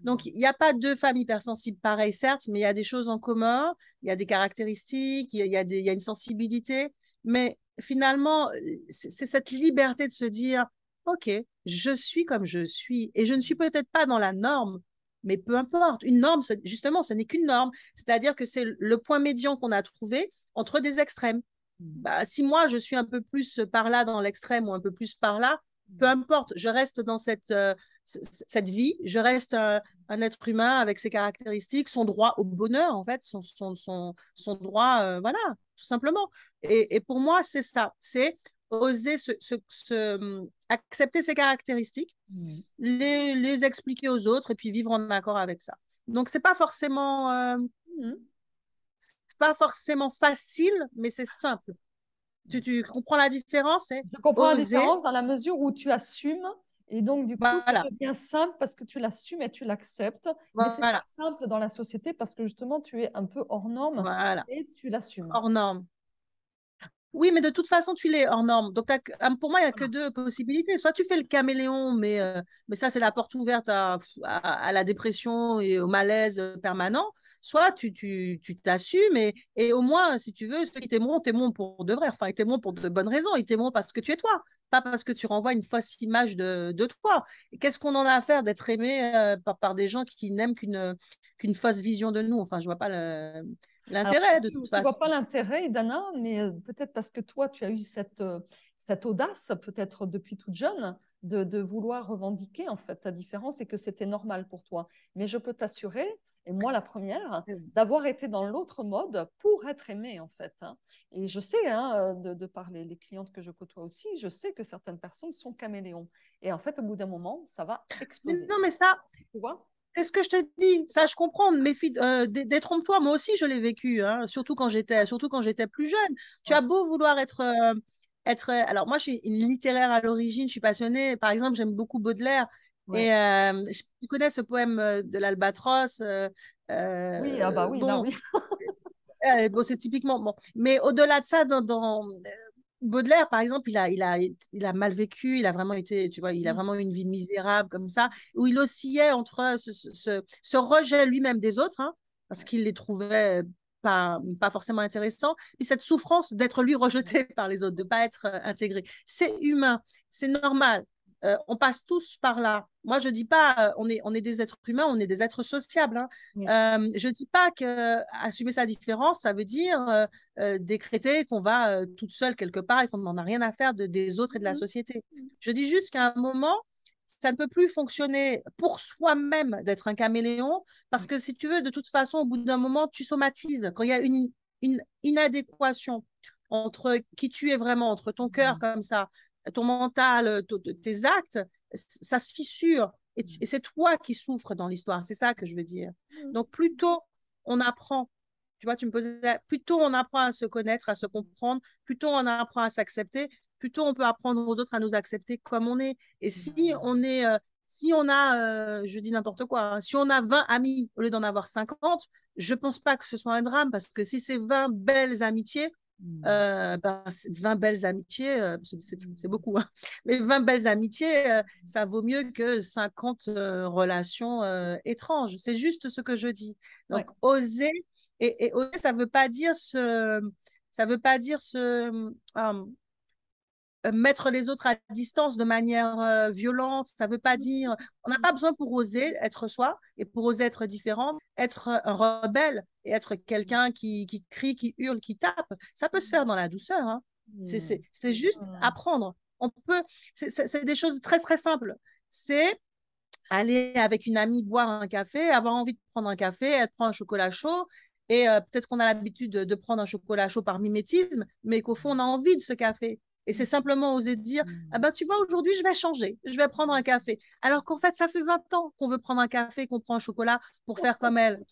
Donc, il n'y a pas deux femmes hypersensibles pareilles, certes, mais il y a des choses en commun, il y a des caractéristiques, il y a une sensibilité, Mais finalement, c'est cette liberté de se dire, OK, je suis comme je suis et je ne suis peut-être pas dans la norme, mais peu importe. Une norme, justement, ce n'est qu'une norme. C'est-à-dire que c'est le point médian qu'on a trouvé entre des extrêmes. Bah, si moi, je suis un peu plus par là dans l'extrême ou un peu plus par là, peu importe, je reste dans cette vie, je reste un être humain avec ses caractéristiques, son droit au bonheur, en fait, son droit, voilà, tout simplement. Et pour moi, c'est ça, c'est oser accepter ses caractéristiques, les expliquer aux autres et puis vivre en accord avec ça. Donc, c'est pas forcément facile, mais c'est simple. Tu comprends la différence? C'est Je comprends la oser, différence dans la mesure où tu assumes et donc du coup, ça voilà, devient simple parce que tu l'assumes et tu l'acceptes, mais c'est pas voilà, simple dans la société parce que justement, tu es un peu hors norme voilà, et tu l'assumes. hors norme. Oui, mais de toute façon, tu l'es hors norme. Donc, pour moi, il n'y a que deux possibilités. Soit tu fais le caméléon, mais ça, c'est la porte ouverte à la dépression et au malaise permanent. Soit tu t'assumes et au moins, si tu veux, ceux qui t'aimeront pour de vrai. Enfin, ils t'aimeront pour de bonnes raisons. Ils t'aimeront parce que tu es toi, pas parce que tu renvoies une fausse image de toi. Et qu'est-ce qu'on en a à faire d'être aimé par des gens qui n'aiment qu'une fausse vision de nous? Enfin, je vois pas Alors, l'intérêt de tu toute ne vois façon. pas l'intérêt, Dana, mais peut-être parce que toi, tu as eu cette audace, peut-être depuis toute jeune, de vouloir revendiquer en fait ta différence et que c'était normal pour toi. Mais je peux t'assurer, et moi la première, d'avoir été dans l'autre mode pour être aimée en fait, hein. Et je sais, hein, de par les clientes que je côtoie aussi, je sais que certaines personnes sont caméléons. Et en fait, au bout d'un moment, ça va exploser. Non, mais ça, Tu vois? c'est ce que je te dis, ça je comprends, détrompe-toi, moi aussi je l'ai vécu, hein, surtout quand j'étais plus jeune. Tu Ouais. as beau vouloir alors moi je suis une littéraire à l'origine, je suis passionnée, par exemple j'aime beaucoup Baudelaire, Ouais. et tu connais ce poème de l'Albatros, Oui, ah bah oui, là bon, oui. bon c'est typiquement, bon, mais au-delà de ça, Baudelaire, par exemple, il a mal vécu, il a vraiment été, tu vois, il a vraiment eu une vie misérable comme ça, où il oscillait entre ce rejet lui-même des autres, hein, parce qu'il les trouvait pas forcément intéressants, et cette souffrance d'être lui rejeté par les autres, de ne pas être intégré. C'est humain, c'est normal. On passe tous par là. Moi, je dis pas, on est des êtres humains, on est des êtres sociables, hein. Oui. Je dis pas que assumer sa différence, ça veut dire décréter qu'on va toute seule quelque part et qu'on n'en a rien à faire des autres et de la Mhm. société. Je dis juste qu'à un moment, ça ne peut plus fonctionner pour soi-même d'être un caméléon, parce que si tu veux, de toute façon, au bout d'un moment, tu somatises. Quand il y a une inadéquation entre qui tu es vraiment, entre ton cœur comme ça, ton mental, tes actes, ça se fissure. Et c'est toi qui souffres dans l'histoire. C'est ça que je veux dire. Donc, plutôt on apprend, tu vois, tu me posais, plutôt on apprend à se connaître, à se comprendre, plutôt on apprend à s'accepter, plutôt on peut apprendre aux autres à nous accepter comme on est. Et si on a, je dis n'importe quoi, hein, si on a 20 amis au lieu d'en avoir 50, je pense pas que ce soit un drame, parce que si c'est 20 belles amitiés, ben, 20 belles amitiés, c'est beaucoup, hein. Mais 20 belles amitiés, ça vaut mieux que 50 relations étranges. C'est juste ce que je dis. Ouais. Donc, oser, et oser, ça veut pas dire mettre les autres à distance de manière violente. Ça veut pas dire, on n'a pas besoin pour oser être soi et pour oser être différent, être un rebelle et être quelqu'un qui crie, qui hurle, qui tape. Ça peut se faire dans la douceur, hein. C'est juste apprendre. On peut, c'est des choses très très simples. C'est aller avec une amie boire un café, avoir envie de prendre un café, elle prend un chocolat chaud, et peut-être qu'on a l'habitude de prendre un chocolat chaud par mimétisme, mais qu'au fond, on a envie de ce café. Et c'est simplement oser dire, ah ben, tu vois, aujourd'hui, je vais changer, je vais prendre un café. Alors qu'en fait, ça fait 20 ans qu'on veut prendre un café, qu'on prend un chocolat pour faire comme elle.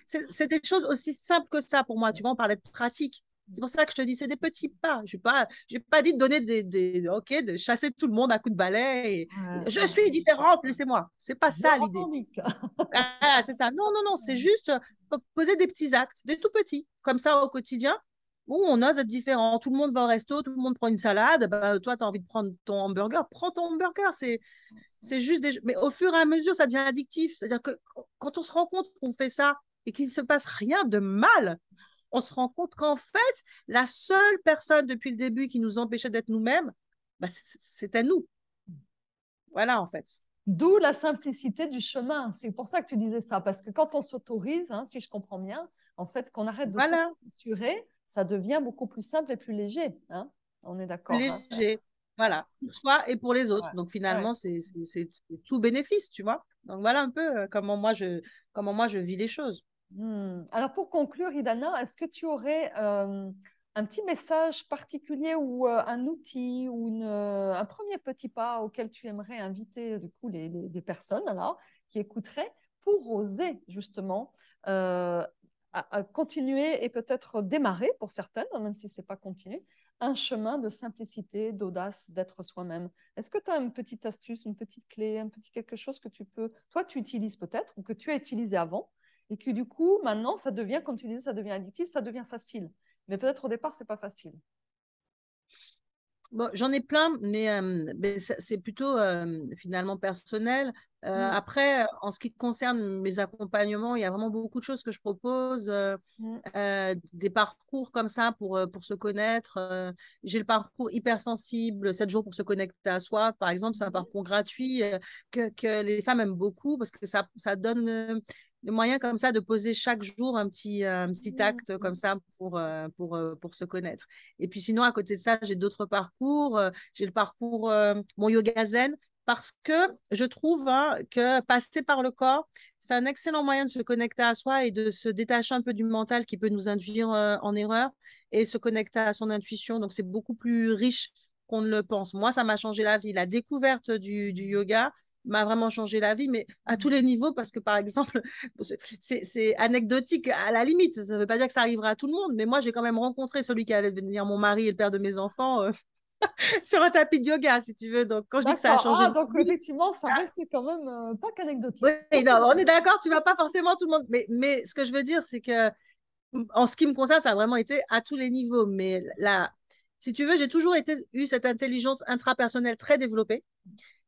C'est des choses aussi simples que ça pour moi. Tu vois, on parlait de pratique. C'est pour ça que je te dis, c'est des petits pas. Je n'ai pas dit de donner ok, de chasser tout le monde à coups de balai. Je suis différente, laissez-moi. C'est pas Je ça l'idée. revendique. Ah, c'est ça. Non, non, non, c'est juste poser des petits actes, des tout petits, comme ça au quotidien, où on ose être différent. Tout le monde va au resto, tout le monde prend une salade. Bah, toi, tu as envie de prendre ton hamburger, prends ton hamburger. C'est juste des... Mais au fur et à mesure, ça devient addictif. C'est-à-dire que quand on se rend compte qu'on fait ça et qu'il ne se passe rien de mal, on se rend compte qu'en fait, la seule personne depuis le début qui nous empêchait d'être nous-mêmes, bah, c'était nous. Voilà, en fait. D'où la simplicité du chemin. C'est pour ça que tu disais ça, parce que quand on s'autorise, hein, si je comprends bien, en fait, qu'on arrête de Voilà, s'autorissurer, ça devient beaucoup plus simple et plus léger. Hein. On est plus d'accord. Hein, léger. Voilà, pour soi et pour les autres. ouais. Donc Ouais. finalement, c'est tout bénéfice, tu vois. Donc voilà un peu comment moi je vis les choses. Alors pour conclure, Idana, est-ce que tu aurais un petit message particulier ou un outil ou un premier petit pas auquel tu aimerais inviter du coup les personnes là, qui écouteraient pour oser justement à continuer et peut-être démarrer pour certaines, même si c'est pas continuer, un chemin de simplicité, d'audace, d'être soi-même. Est-ce que tu as une petite astuce, une petite clé, un petit quelque chose que tu peux, toi tu utilises peut-être ou que tu as utilisé avant et que du coup, maintenant, ça devient, comme tu disais, ça devient addictif, ça devient facile. Mais peut-être au départ, c'est pas facile. Bon, j'en ai plein, mais c'est plutôt finalement personnel. Mm, Après, en ce qui concerne mes accompagnements, il y a vraiment beaucoup de choses que je propose, mm, des parcours comme ça pour se connaître. J'ai le parcours hypersensible, 7 jours pour se connecter à soi, par exemple, c'est un mhm, parcours gratuit que les femmes aiment beaucoup parce que ça donne le moyen comme ça de poser chaque jour un petit acte comme mm, ça pour se connaître. Et puis sinon, à côté de ça, j'ai d'autres parcours. J'ai le parcours, mon yoga zen, parce que je trouve hein, que passer par le corps, c'est un excellent moyen de se connecter à soi et de se détacher un peu du mental qui peut nous induire en erreur et se connecter à son intuition. Donc, c'est beaucoup plus riche qu'on ne le pense. Moi, ça m'a changé la vie. La découverte du yoga m'a vraiment changé la vie, mais à tous les niveaux, parce que par exemple, c'est anecdotique à la limite, ça ne veut pas dire que ça arrivera à tout le monde, mais moi j'ai quand même rencontré celui qui allait devenir mon mari et le père de mes enfants sur un tapis de yoga, si tu veux. Donc quand je dis que ça a D'accord. changé Ah, ma donc vie, effectivement, ça reste quand même pas oui, qu'anecdotique. non, on est d'accord, tu vas pas forcément tout le monde, mais ce que je veux dire, c'est que en ce qui me concerne, ça a vraiment été à tous les niveaux. Mais là, si tu veux, j'ai toujours eu cette intelligence intrapersonnelle très développée.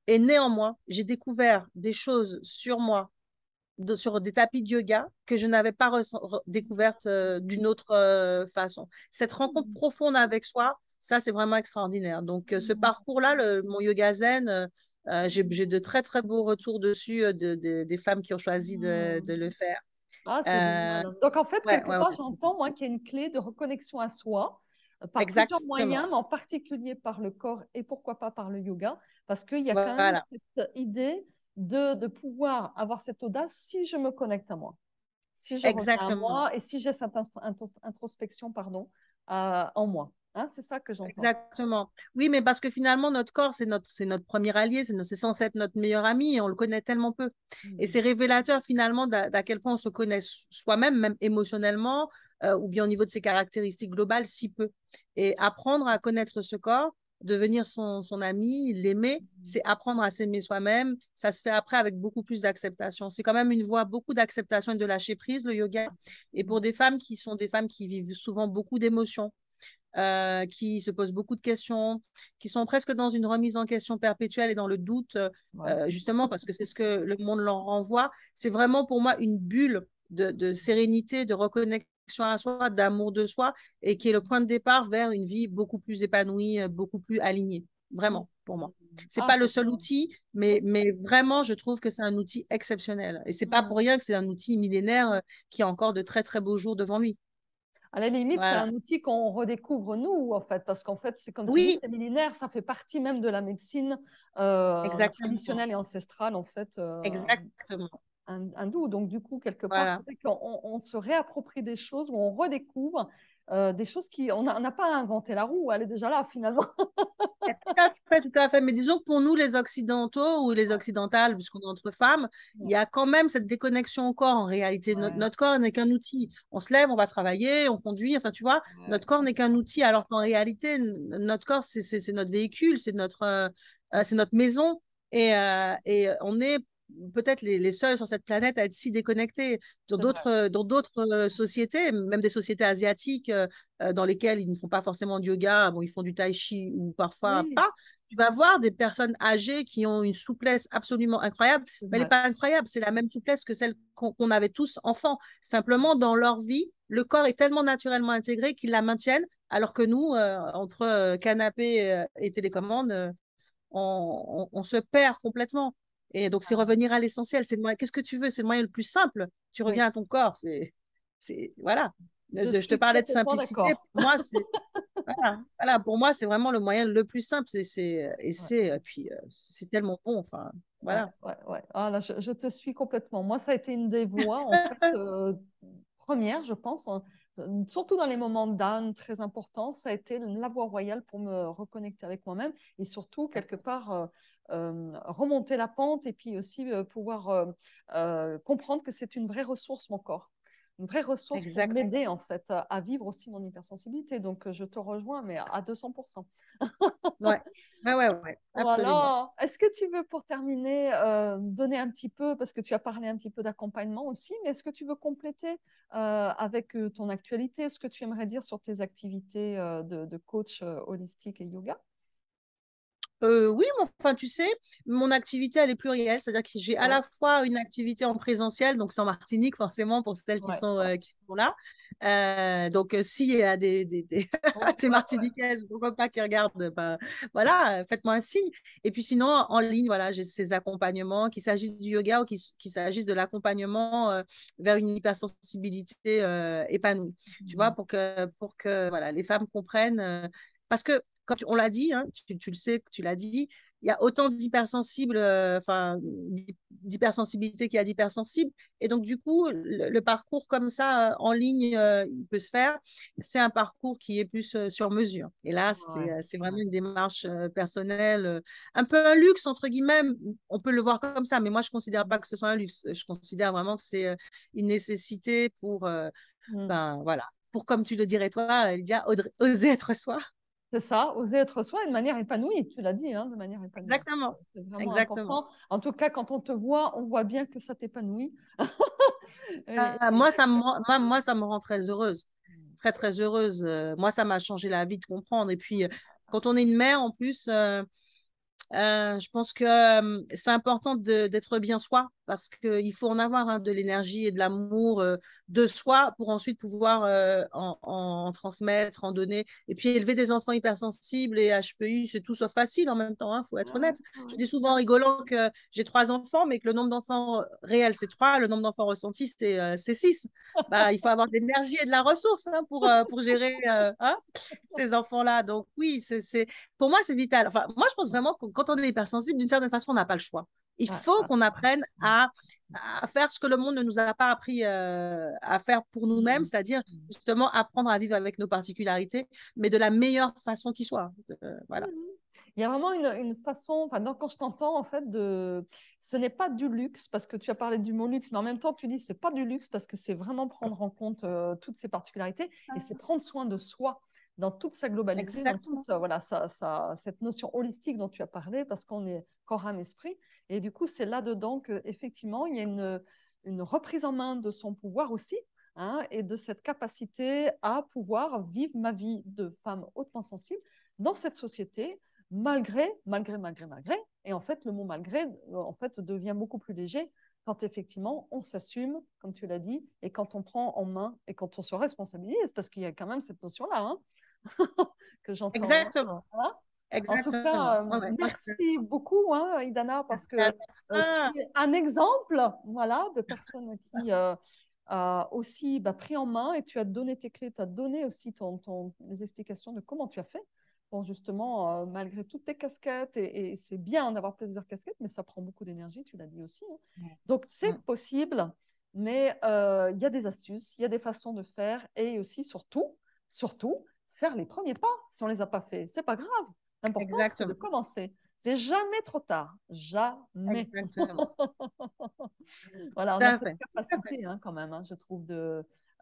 Et néanmoins, j'ai découvert des choses sur moi sur des tapis de yoga que je n'avais pas découvertes d'une autre façon. Cette rencontre profonde avec soi, ça, c'est vraiment extraordinaire. Donc, ce parcours-là, mon yoga zen, j'ai de très, très beaux retours dessus des femmes qui ont choisi de le faire. Ah, c'est Euh, génial. Donc, en fait, ouais, quelque ouais, part, ouais, j'entends, moi, qu'il y a une clé de reconnexion à soi par plusieurs moyens, exactement. mais en particulier par le corps et pourquoi pas par le yoga, parce qu'il y a quand même Voilà, cette idée de pouvoir avoir cette audace si je me connecte à moi, si je reviens à exactement. moi et si j'ai cette introspection pardon, en moi. Hein, c'est ça que j'entends. Exactement. Oui, mais parce que finalement, notre corps, c'est notre premier allié, c'est censé être notre meilleur ami et on le connaît tellement peu. Et Mm. c'est révélateur finalement d'à quel point on se connaît soi-même, même émotionnellement, ou bien au niveau de ses caractéristiques globales, si peu. Et apprendre à connaître ce corps, devenir son ami, l'aimer, c'est apprendre à s'aimer soi-même. Ça se fait après avec beaucoup plus d'acceptation. C'est quand même une voie beaucoup d'acceptation et de lâcher prise, le yoga. Et pour des femmes qui sont des femmes qui vivent souvent beaucoup d'émotions, qui se posent beaucoup de questions, qui sont presque dans une remise en question perpétuelle et dans le doute, Ouais. justement parce que c'est ce que le monde leur renvoie. C'est vraiment pour moi une bulle de sérénité, de reconnexion à soi, d'amour de soi, et qui est le point de départ vers une vie beaucoup plus épanouie, beaucoup plus alignée. Mm. Vraiment, pour moi. C'est Ah, pas le c'est seul génial. outil, mais vraiment, je trouve que c'est un outil exceptionnel. Et c'est pas Mm. pour rien que c'est un outil millénaire qui a encore de très, très beaux jours devant lui. À la limite, c'est un Voilà. outil qu'on redécouvre nous, en fait, parce qu'en fait, c'est comme tu dis, Oui, c'est millénaire, ça fait partie même de la médecine exactement. traditionnelle et ancestrale, en fait, Exactement. hindoue. Donc, du coup, quelque part, Voilà. c'est vrai qu'on se réapproprie des choses, ou on redécouvre des choses qui, on n'a pas inventé la roue, elle est déjà là, finalement. Tout à fait, tout à fait. Mais disons que pour nous, les Occidentaux ou les Ouais, Occidentales, puisqu'on est entre femmes, il ouais, y a quand même cette déconnexion au corps en réalité. ouais, Notre corps n'est qu'un outil. On se lève, on va travailler, on conduit, enfin tu vois, ouais, notre corps n'est qu'un complètement. outil, alors qu'en réalité, notre corps, c'est notre véhicule, c'est notre maison. Et on est peut-être les seuls sur cette planète à être si déconnectés. C'est vrai. Dans d'autres sociétés, même des sociétés asiatiques dans lesquelles ils ne font pas forcément de yoga, bon, ils font du tai chi ou parfois Oui, pas, tu vas voir des personnes âgées qui ont une souplesse absolument incroyable, c'est mais elle n'est vrai. pas incroyable, c'est la même souplesse que celle qu'on avait tous enfants. Simplement, dans leur vie, le corps est tellement naturellement intégré qu'ils la maintiennent, alors que nous, entre canapé et télécommande, on se perd complètement. Et donc, c'est revenir à l'essentiel. Qu'est-ce que tu veux? C'est le moyen le plus simple. Tu Oui, reviens à ton corps. Voilà. je Je te suis parlais de complètement simplicité. d'accord. Pour moi, pour moi, c'est vraiment le moyen le plus simple. Ouais, C'est tellement bon. Enfin, ouais, voilà. ouais, ouais. Ah, là, je te suis complètement. Moi, ça a été une des voies, en fait, première, je pense, surtout dans les moments d'âne très importants, ça a été la voie royale pour me reconnecter avec moi-même et surtout, quelque part, remonter la pente et puis aussi pouvoir comprendre que c'est une vraie ressource, mon corps. Une vraie ressource pour Exactement. m'aider, en fait, à vivre aussi mon hypersensibilité. Donc, je te rejoins, mais à 200%. Ouais. Ouais. Absolument. Voilà. Est-ce que tu veux, pour terminer, donner un petit peu, parce que tu as parlé un petit peu d'accompagnement aussi, mais est-ce que tu veux compléter avec ton actualité, ce que tu aimerais dire sur tes activités de coach holistique et yoga? Oui, enfin, tu sais, mon activité, elle est plurielle. C'est-à-dire que j'ai à Ouais, la fois une activité en présentiel, donc c'est en Martinique, forcément, pour celles ouais, qui sont là. Donc, s'il y a ouais, des ouais, ouais. Martiniquaises, pourquoi pas, qui regardent, bah, voilà, faites-moi un signe. Et puis sinon, en ligne, voilà, j'ai ces accompagnements, qu'il s'agisse du yoga ou qu'il s'agisse de l'accompagnement vers une hypersensibilité épanouie. Tu vois, Mhm. pour que voilà, les femmes comprennent. Parce que comme on l'a dit, hein, tu le sais, tu l'as dit, il y a autant d'hypersensibles, d'hypersensibilité qu'il y a d'hypersensibles. Et donc, du coup, le parcours comme ça, en ligne, il peut se faire. C'est un parcours qui est plus sur mesure. Et là, Ouais, c'est vraiment ouais. une démarche personnelle, un peu un luxe, entre guillemets. On peut le voir comme ça, mais moi, je ne considère pas que ce soit un luxe. Je considère vraiment que c'est une nécessité pour, Mm. ben, voilà, pour, comme tu le dirais toi, Lydia, oser être soi. C'est ça, oser être soi et de manière épanouie, tu l'as dit, hein, de manière épanouie. Exactement. C'est vraiment Exactement. important. En tout cas, quand on te voit, on voit bien que ça t'épanouit. Et Moi, ça me rend très heureuse. Très, très heureuse. Moi, ça m'a changé la vie de comprendre. Et puis, quand on est une mère, en plus, je pense que c'est important d'être bien soi parce qu'il faut en avoir hein, de l'énergie et de l'amour de soi pour ensuite pouvoir en transmettre, en donner. Et puis élever des enfants hypersensibles et HPI, c'est tout sauf facile en même temps, il faut être ouais, honnête. Je ouais. dis souvent en rigolant que j'ai 3 enfants, mais que le nombre d'enfants réels, c'est 3, le nombre d'enfants ressentis, c'est 6. Bah, il faut avoir de l'énergie et de la ressource hein, pour gérer hein, ces enfants-là. Donc oui, pour moi, c'est vital. Enfin, moi, je pense vraiment que quand on est hypersensible, d'une certaine façon, on n'a pas le choix. Il Ouais, faut ouais, qu'on apprenne à faire ce que le monde ne nous a pas appris à faire pour nous-mêmes, ouais. c'est-à-dire justement apprendre à vivre avec nos particularités, mais de la meilleure façon qui soit. Voilà. Mhm. Il y a vraiment une façon, enfin, quand je t'entends, en fait, ce n'est pas du luxe, parce que tu as parlé du mot luxe, mais en même temps, tu dis c'est pas du luxe parce que c'est vraiment prendre en compte toutes ces particularités et c'est prendre soin de soi dans toute sa globalité, dans toute Exactement. voilà, cette notion holistique dont tu as parlé, parce qu'on est corps, âme, esprit. Et du coup, c'est là-dedans qu'effectivement, il y a une reprise en main de son pouvoir aussi. Hein, et de cette capacité à pouvoir vivre ma vie de femme hautement sensible dans cette société, malgré. Et en fait, le mot malgré, en fait, devient beaucoup plus léger quand effectivement on s'assume, comme tu l'as dit, et quand on prend en main et quand on se responsabilise, parce qu'il y a quand même cette notion-là hein, que j'entends. Hein. Exactement. Voilà. En tout cas, Exactement. Ouais, ouais. merci beaucoup, hein, Idana, parce que Ah, tu es un exemple, voilà, de personne qui a aussi pris en main et tu as donné tes clés, tu as donné aussi les explications de comment tu as fait pour justement, malgré toutes tes casquettes, et c'est bien d'avoir plusieurs casquettes, mais ça prend beaucoup d'énergie, tu l'as dit aussi. Hein. Donc, c'est mm, possible, mais il y a des astuces, il y a des façons de faire, et aussi, surtout, faire les premiers pas si on ne les a pas fait. C'est pas grave. L'important, c'est de exactement. commencer. C'est jamais trop tard. Jamais. Exactement. Voilà, Tout on a à cette fait. Tout à fait. capacité hein, quand même, hein, je trouve,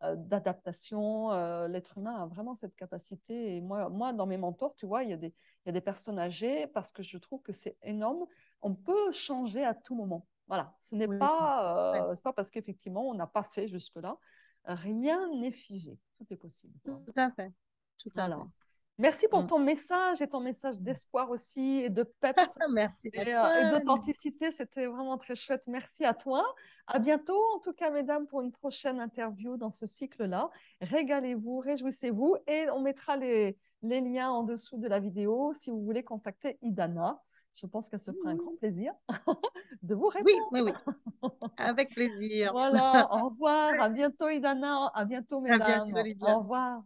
d'adaptation. L'être humain a vraiment cette capacité. Et moi, dans mes mentors, tu vois, il y a des personnes âgées parce que je trouve que c'est énorme. On peut changer à tout moment. Voilà, ce n'est Oui, ouais, pas, c'est pas parce qu'effectivement, on n'a pas fait jusque-là. Rien n'est figé. Tout est possible, quoi. tout à fait. Tout à Voilà. fait. Merci pour Mm. ton message et ton message d'espoir aussi et de peps Merci à et toi. d'authenticité. C'était vraiment très chouette. Merci à toi. À bientôt, en tout cas, mesdames, pour une prochaine interview dans ce cycle-là. Régalez-vous, réjouissez-vous et on mettra les liens en dessous de la vidéo si vous voulez contacter Idana. Je pense qu'elle se fera un grand plaisir de vous Oui, oui, répondre. oui. Avec plaisir. Voilà, au revoir. À bientôt, Idana. À bientôt, À bientôt, mesdames. Au Lydia. revoir.